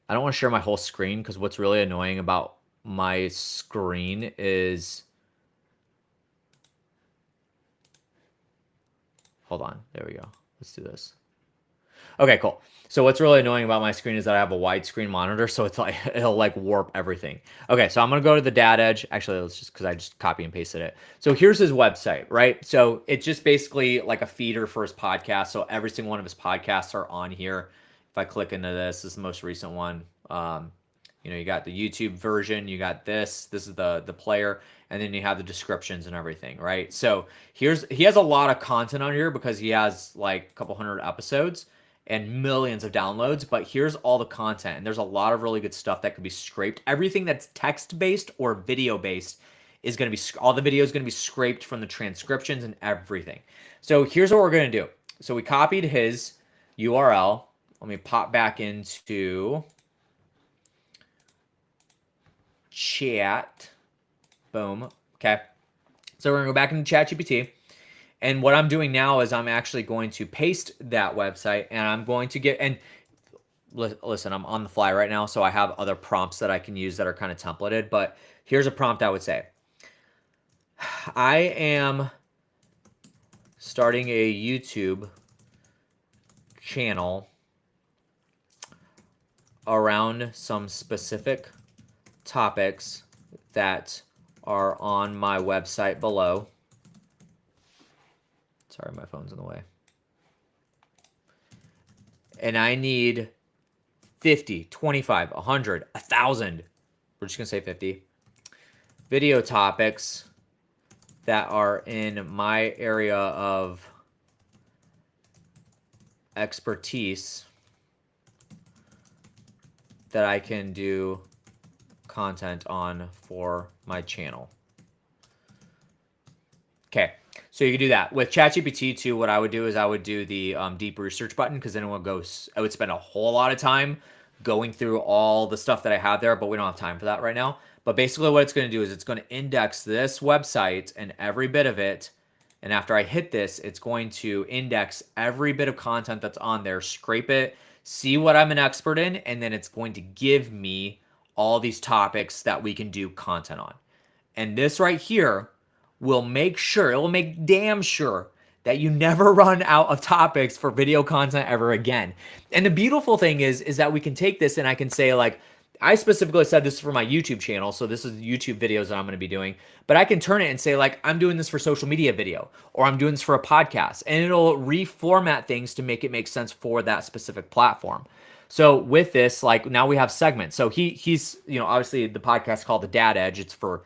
I don't want to share my whole screen because what's really annoying about my screen is, hold on, there we go. Let's do this. Okay, cool. So what's really annoying about my screen is that I have a widescreen monitor, so it's like it'll like warp everything. Okay, so I'm gonna go to the Dad Edge. Actually, let's just, because I just copy and pasted it. So here's his website, right? So it's just basically like a feeder for his podcast. So every single one of his podcasts are on here. If I click into this is the most recent one. You know, you got the YouTube version, you got this is the player, and then you have the descriptions and everything, right? So he has a lot of content on here because he has like a couple hundred episodes and millions of downloads, but here's all the content, and there's a lot of really good stuff that could be scraped. Everything that's text based or video based is going to be, all the video is going to be scraped from the transcriptions and everything. So here's what we're going to do. So we copied his URL. Let me pop back into chat. Boom. Okay. So we're going to go back into ChatGPT. And what I'm doing now is I'm actually going to paste that website, and I'm going to get, and listen, I'm on the fly right now, so I have other prompts that I can use that are kind of templated, but here's a prompt I would say. I am starting a YouTube channel around some specific topics that are on my website below. Sorry, my phone's in the way. And I need 50, 25, 100, 1,000. We're just going to say 50 video topics that are in my area of expertise that I can do content on for my channel. Okay, so you can do that. With ChatGPT too, what I would do is I would do the deep research button, because then it would go, I would spend a whole lot of time going through all the stuff that I have there, but we don't have time for that right now. But basically what it's going to do is it's going to index this website and every bit of it. And after I hit this, it's going to index every bit of content that's on there, scrape it, see what I'm an expert in, and then it's going to give me all these topics that we can do content on. And this right here will make sure, it will make damn sure that you never run out of topics for video content ever again. And the beautiful thing is that we can take this and I can say, like, I specifically said this for my YouTube channel, so this is YouTube videos that I'm going to be doing, but I can turn it and say, like, I'm doing this for social media video, or I'm doing this for a podcast, and it'll reformat things to make it make sense for that specific platform. So with this, like, now we have segments. So he's, you know, obviously the podcast called The Dad Edge. It's for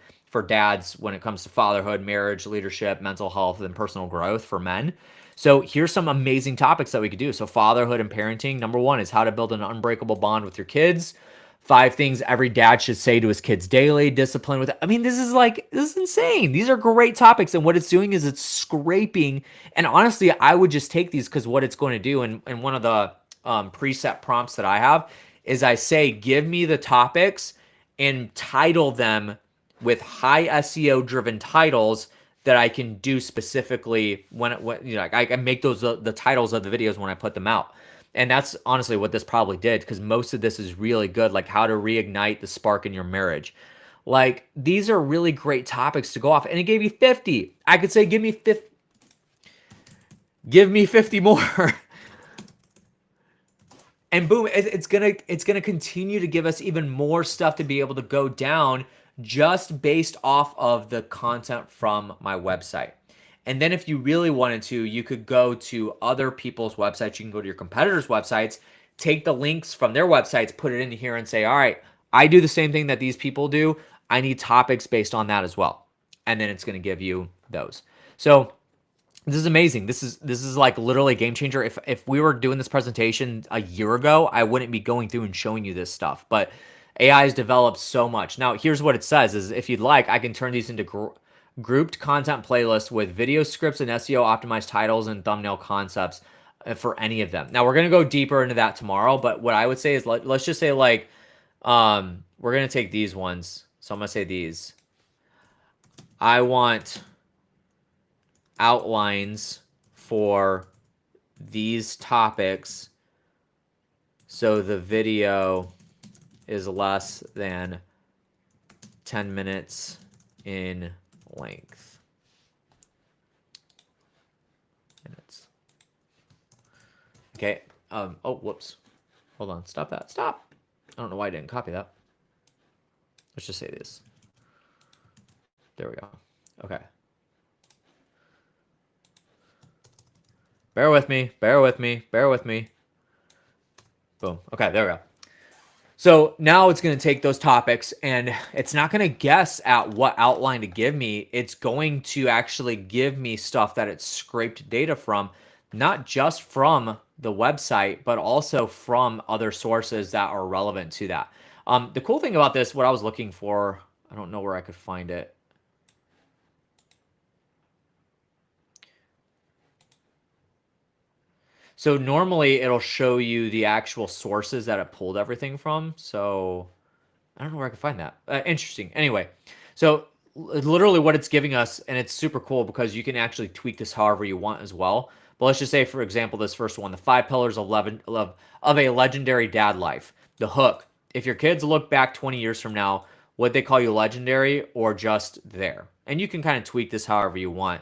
dads when it comes to fatherhood, marriage, leadership, mental health, and personal growth for men. So here's some amazing topics that we could do. So fatherhood and parenting. Number one is how to build an unbreakable bond with your kids. 5 things every dad should say to his kids daily. Discipline with, I mean, this is insane. These are great topics. And what it's doing is it's scraping. And honestly, I would just take these, because what it's going to do, and one of the preset prompts that I have is I say, give me the topics and title them with high SEO driven titles that I can do specifically when you know, I can make those the titles of the videos when I put them out. And that's honestly what this probably did, because most of this is really good, like how to reignite the spark in your marriage. Like, these are really great topics to go off. And it gave me 50. I could say, give me 50. Give me 50 more. And boom, it's gonna continue to give us even more stuff to be able to go down, just based off of the content from my website. And then if you really wanted to, you could go to other people's websites. You can go to your competitors' websites, take the links from their websites, put it into here and say, all right, I do the same thing that these people do. I need topics based on that as well. And then it's going to give you those. So this is amazing. This is like literally a game changer. If we were doing this presentation a year ago, I wouldn't be going through and showing you this stuff. But AI has developed so much. Now, here's what it says is, if you'd like, I can turn these into grouped content playlists with video scripts and SEO optimized titles and thumbnail concepts for any of them. Now, we're going to go deeper into that tomorrow, but what I would say is, let's just say, like, we're going to take these ones. So I'm going to say these. I want outlines for these topics so the video is less than 10 minutes in length. Minutes. Okay. Oh, whoops. Hold on. Stop that. Stop. I don't know why I didn't copy that. Let's just say this. There we go. Okay. Bear with me. Bear with me. Bear with me. Boom. Okay, there we go. So now it's going to take those topics and it's not going to guess at what outline to give me. It's going to actually give me stuff that it's scraped data from, not just from the website, but also from other sources that are relevant to that. The cool thing about this, what I was looking for, I don't know where I could find it. So normally it'll show you the actual sources that it pulled everything from. So I don't know where I can find that. Interesting. Anyway, so literally what it's giving us, and it's super cool because you can actually tweak this however you want as well. But let's just say, for example, this first one, the 5 pillars of a legendary dad life. The hook. If your kids look back 20 years from now, would they call you legendary or just there? And you can kind of tweak this however you want.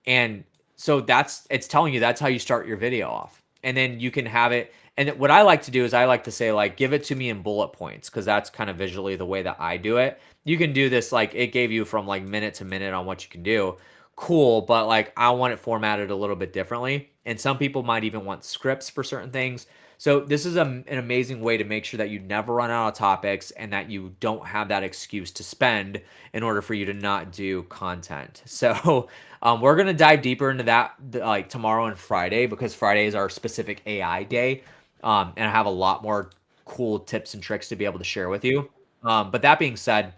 And so it's telling you that's how you start your video off. And then you can have it. And what I like to do is I like to say, like, give it to me in bullet points, because that's kind of visually the way that I do it. You can do this, like, it gave you from like minute to minute on what you can do. Cool. But like, I want it formatted a little bit differently. And some people might even want scripts for certain things. So this is an amazing way to make sure that you never run out of topics and that you don't have that excuse to spend in order for you to not do content. So we're going to dive deeper into that like tomorrow and Friday, because Friday is our specific AI day. And I have a lot more cool tips and tricks to be able to share with you. But that being said,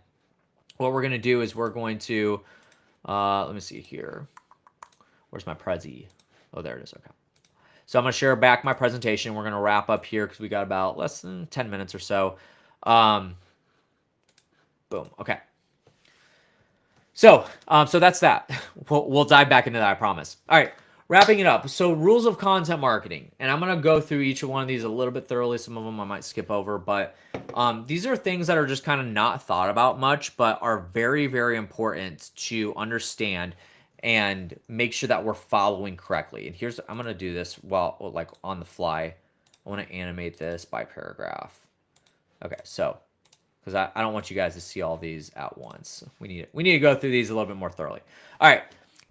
what we're going to do is we're going to, let me see here. Where's my Prezi? Oh, there it is. Okay. So I'm going to share back my presentation. We're going to wrap up here because we got about less than 10 minutes or so. Boom. Okay. So that's that. We'll dive back into that, I promise. All right. Wrapping it up. So rules of content marketing. And I'm going to go through each one of these a little bit thoroughly. Some of them I might skip over. But these are things that are just kind of not thought about much, but are very, very important to understand and make sure that we're following correctly. And here's, I'm going to do this while, like, on the fly. I want to animate this by paragraph. Okay, so, because I don't want you guys to see all these at once. We need to go through these a little bit more thoroughly. All right,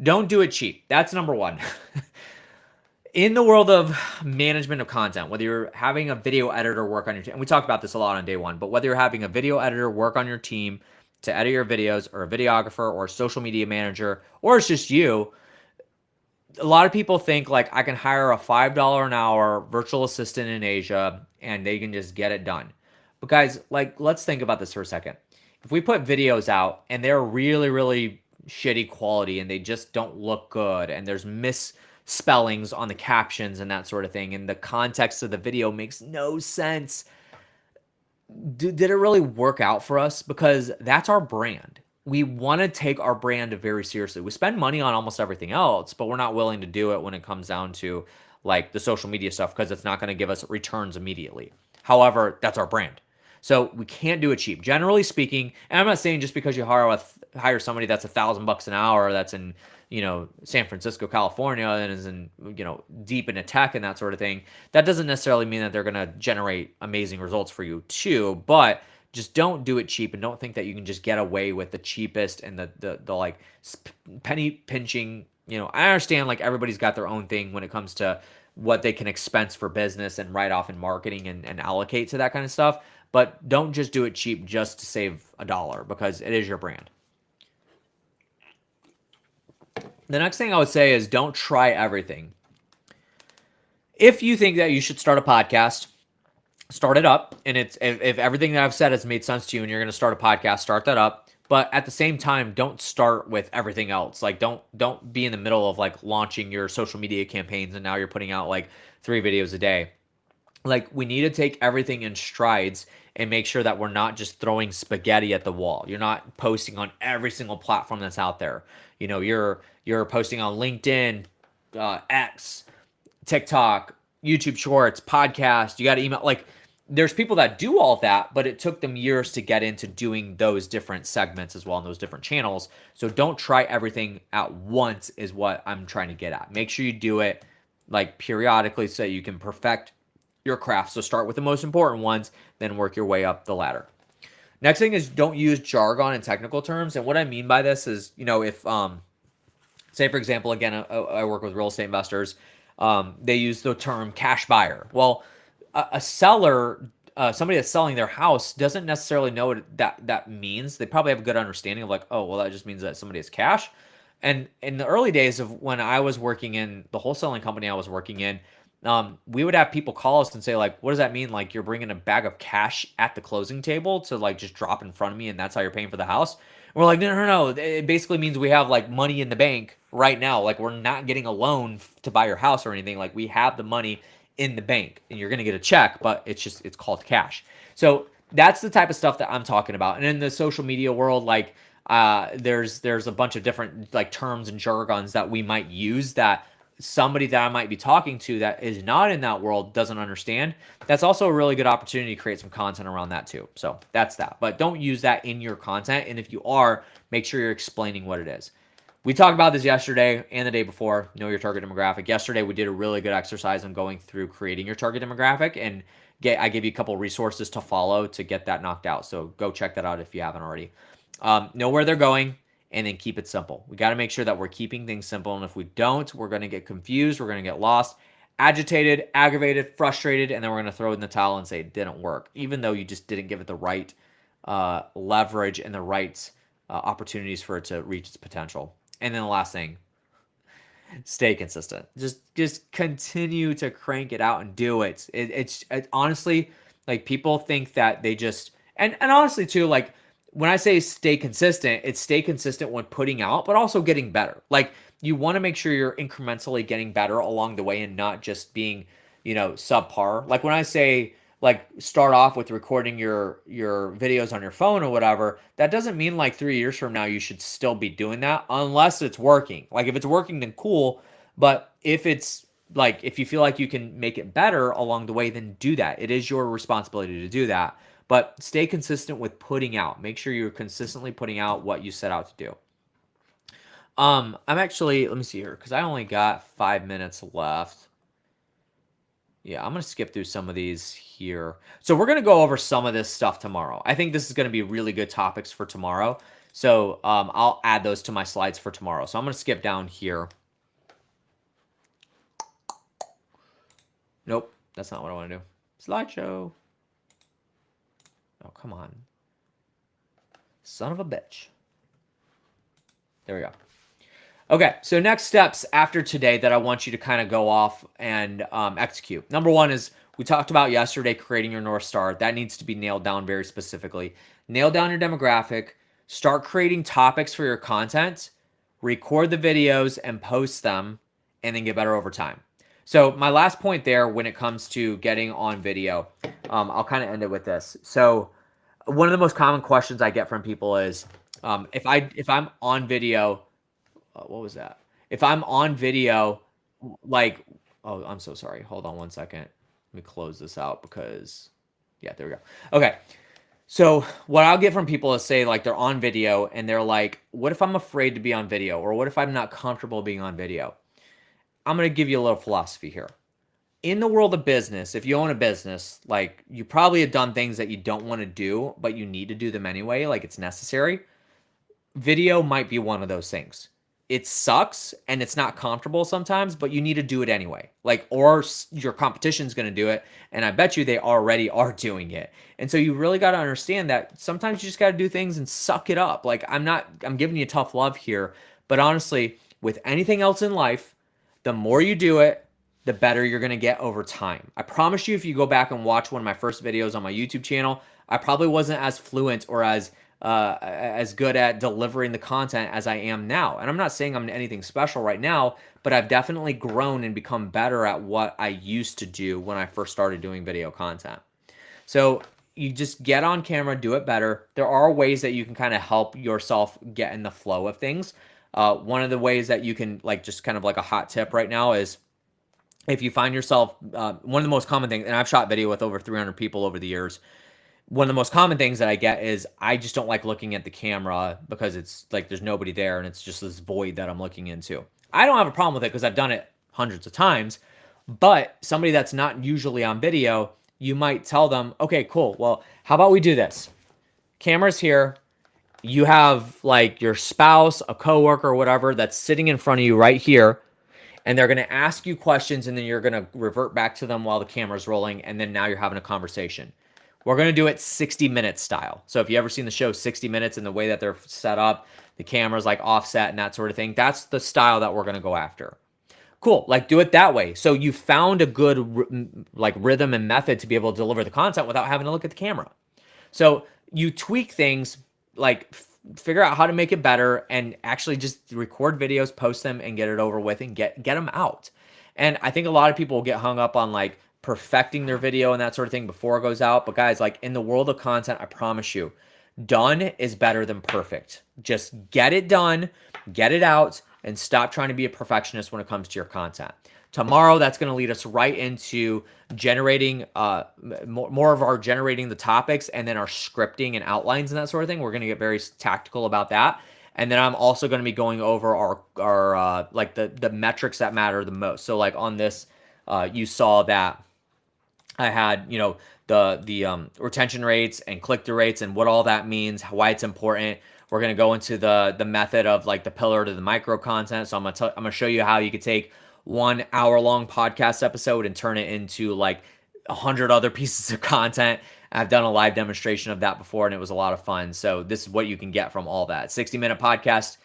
don't do it cheap. That's number one. In the world of management of content, whether you're having a video editor work on your team, and we talked about this a lot on day one, but whether you're having a video editor work on your team to edit your videos, or a videographer, or a social media manager, or it's just you, a lot of people think like, I can hire a $5 an hour virtual assistant in Asia and they can just get it done. But guys, like, let's think about this for a second. If we put videos out and they're really, really shitty quality and they just don't look good and there's misspellings on the captions and that sort of thing, and the context of the video makes no sense, did it really work out for us? Because that's our brand. We want to take our brand very seriously. We spend money on almost everything else, but we're not willing to do it when it comes down to like the social media stuff, because it's not going to give us returns immediately. However, that's our brand. So we can't do it cheap. Generally speaking, and I'm not saying just because you hire somebody that's $1,000 an hour, that's in, San Francisco, California, and is in, deep into tech and that sort of thing, that doesn't necessarily mean that they're going to generate amazing results for you too. But just don't do it cheap, and don't think that you can just get away with the cheapest and the like penny pinching. I understand like everybody's got their own thing when it comes to what they can expense for business and write off in marketing and allocate to that kind of stuff. But don't just do it cheap just to save $1, because it is your brand. The next thing I would say is don't try everything. If you think that you should start a podcast, start it up. And if everything that I've said has made sense to you and you're going to start a podcast, start that up. But at the same time, don't start with everything else. Like, don't be in the middle of like launching your social media campaigns and now you're putting out like 3 videos a day. Like, we need to take everything in strides and make sure that we're not just throwing spaghetti at the wall. You're not posting on every single platform that's out there. You're posting on LinkedIn, X, TikTok, YouTube Shorts, podcast. You got to email. Like, there's people that do all that, but it took them years to get into doing those different segments as well, and those different channels. So don't try everything at once is what I'm trying to get at. Make sure you do it like periodically so you can perfect your craft. So start with the most important ones, then work your way up the ladder. Next thing is don't use jargon and technical terms. And what I mean by this is, if, say for example, again, I work with real estate investors. They use the term cash buyer. Well, a seller, somebody that's selling their house doesn't necessarily know what that means. They probably have a good understanding of like, oh, well, that just means that somebody has cash. And in the early days of when I was working in the wholesaling company I was working in, we would have people call us and say like, what does that mean? Like you're bringing a bag of cash at the closing table to like just drop in front of me and that's how you're paying for the house? And we're like, no, no, no. It basically means we have like money in the bank right now. Like we're not getting a loan to buy your house or anything. Like we have the money in the bank and you're going to get a check, but it's called cash. So that's the type of stuff that I'm talking about. And in the social media world, like there's a bunch of different like terms and jargons that we might use that somebody that I might be talking to that is not in that world doesn't understand. That's also a really good opportunity to create some content around that too. So that's that. But don't use that in your content. And if you are, make sure you're explaining what it is. We talked about this yesterday and the day before, know your target demographic. Yesterday, we did a really good exercise on going through creating your target demographic, and I gave you a couple resources to follow to get that knocked out. So go check that out if you haven't already. Know where they're going, and then keep it simple. We got to make sure that we're keeping things simple, and if we don't, we're going to get confused, we're going to get lost, agitated, aggravated, frustrated, and then we're going to throw in the towel and say it didn't work, even though you just didn't give it the right leverage and the right opportunities for it to reach its potential. And then the last thing, stay consistent. Just continue to crank it out and do it. It's honestly like people think that they just and honestly too, like when I say stay consistent, it's stay consistent when putting out, but also getting better. Like you want to make sure you're incrementally getting better along the way and not just being, subpar. Like when I say like start off with recording your videos on your phone or whatever, that doesn't mean like 3 years from now you should still be doing that unless it's working. Like if it's working, then cool. But if it's like if you feel like you can make it better along the way, then do that. It is your responsibility to do that. But stay consistent with putting out. Make sure you're consistently putting out what you set out to do. I'm actually, let me see here, because I only got 5 minutes left. Yeah, I'm going to skip through some of these here. So we're going to go over some of this stuff tomorrow. I think this is going to be really good topics for tomorrow. So I'll add those to my slides for tomorrow. So I'm going to skip down here. Nope, that's not what I want to do. Slideshow. Oh, come on. Son of a bitch. There we go. Okay, so next steps after today that I want you to kind of go off and execute. Number one is we talked about yesterday creating your North Star. That needs to be nailed down very specifically. Nail down your demographic. Start creating topics for your content. Record the videos and post them, and then get better over time. So my last point there when it comes to getting on video, I'll kind of end it with this. So one of the most common questions I get from people is if I'm on video, what was that? If I'm on video, like, oh, I'm so sorry. Hold on one second. Let me close this out because, yeah, there we go. Okay. So what I'll get from people is say like they're on video and they're like, what if I'm afraid to be on video? Or what if I'm not comfortable being on video? I'm going to give you a little philosophy here. In the world of business, if you own a business, like you probably have done things that you don't want to do, but you need to do them anyway, like it's necessary. Video might be one of those things. It sucks and it's not comfortable sometimes, but you need to do it anyway. Like, or your competition's going to do it. And I bet you they already are doing it. And so you really got to understand that sometimes you just got to do things and suck it up. Like I'm giving you tough love here, but honestly, with anything else in life, the more you do it, the better you're going to get over time. I promise you, if you go back and watch one of my first videos on my YouTube channel, I probably wasn't as fluent or as good at delivering the content as I am now. And I'm not saying I'm anything special right now, but I've definitely grown and become better at what I used to do when I first started doing video content. So you just get on camera, do it better. There are ways that you can kind of help yourself get in the flow of things. One of the ways that you can like just kind of like a hot tip right now is if you find yourself, one of the most common things, and I've shot video with over 300 people over the years, one of the most common things that I get is I just don't like looking at the camera because it's like there's nobody there and it's just this void that I'm looking into. I don't have a problem with it because I've done it hundreds of times, but somebody that's not usually on video, you might tell them, okay, cool. Well, how about we do this? Camera's here. You have like your spouse, a coworker, or whatever that's sitting in front of you right here. and they're going to ask you questions, and then you're going to revert back to them while the camera's rolling, and then now you're having a conversation. We're going to do it 60 minutes style. So if you ever seen the show 60 Minutes and the way that they're set up, the camera's like offset and that sort of thing, that's the style that we're going to go after. Cool. Like, do it that way. So you found a good like rhythm and method to be able to deliver the content without having to look at the camera. So you tweak things, like figure out how to make it better, and actually just record videos, post them, and get it over with, and get them out. And I think a lot of people get hung up on like perfecting their video and that sort of thing before it goes out. But guys, like in the world of content, I promise you, done is better than perfect. Just get it done, get it out, and stop trying to be a perfectionist when it comes to your content. Tomorrow, that's going to lead us right into generating more of our generating the topics, and then our scripting and outlines and that sort of thing. We're going to get very tactical about that. And then I'm also going to be going over our like the metrics that matter the most. So like on this, you saw that I had, you know, the retention rates and click-through rates and what all that means, why it's important. We're going to go into the method of like the pillar to the micro content. So I'm going to show you how you could take 1 hour long podcast episode and turn it into like 100 other pieces of content. I've done a live demonstration of that before, and it was a lot of fun. So this is what you can get from all that 60-minute podcast.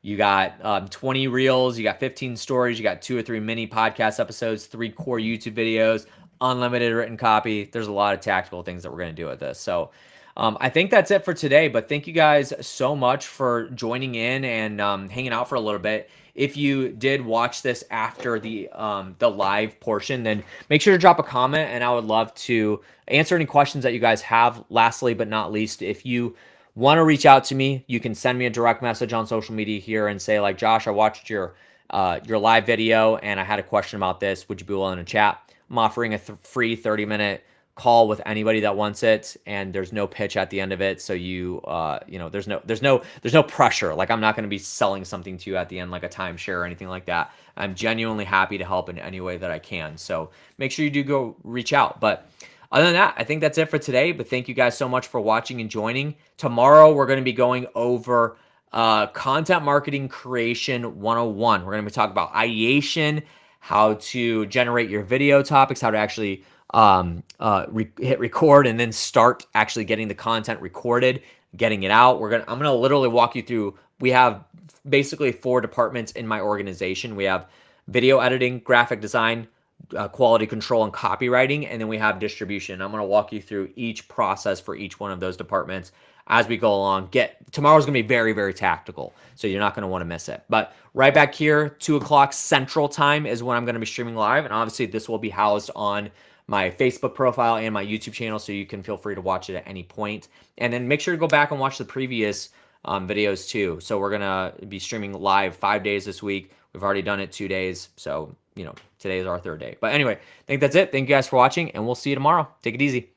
You got 20 reels, you got 15 stories, you got 2 or 3 mini podcast episodes, 3 core YouTube videos, unlimited written copy. There's a lot of tactical things that we're going to do with this. So I think that's it for today, but thank you guys so much for joining in and hanging out for a little bit. If you did watch this after the live portion, then make sure to drop a comment, and I would love to answer any questions that you guys have. Lastly, but not least, if you want to reach out to me, you can send me a direct message on social media here and say like, Josh, I watched your live video and I had a question about this. Would you be willing to chat? I'm offering a free 30-minute call with anybody that wants it, and there's no pitch at the end of it. So you know, there's no pressure. Like I'm not going to be selling something to you at the end, like a timeshare or anything like that. I'm genuinely happy to help in any way that I can. So make sure you do go reach out. But other than that, I think that's it for today. But thank you guys so much for watching and joining. Tomorrow, we're going to be going over content marketing creation 101. We're going to be talking about ideation, how to generate your video topics, how to actually hit record and then start actually getting the content recorded, getting it out. I'm gonna literally walk you through. We have basically 4 departments in my organization. We have video editing, graphic design, quality control, and copywriting, and then we have distribution. I'm gonna walk you through each process for each one of those departments as we go along. Tomorrow's gonna be very, very tactical, so you're not gonna want to miss it. But right back here, 2 o'clock Central Time is when I'm gonna be streaming live, and obviously this will be housed on my Facebook profile and my YouTube channel, so you can feel free to watch it at any point. And then make sure to go back and watch the previous videos too. So we're gonna be streaming live 5 days this week. We've already done it 2 days, so you know today is our 3rd day. But anyway, I think that's it. Thank you guys for watching, and we'll see you tomorrow. Take it easy.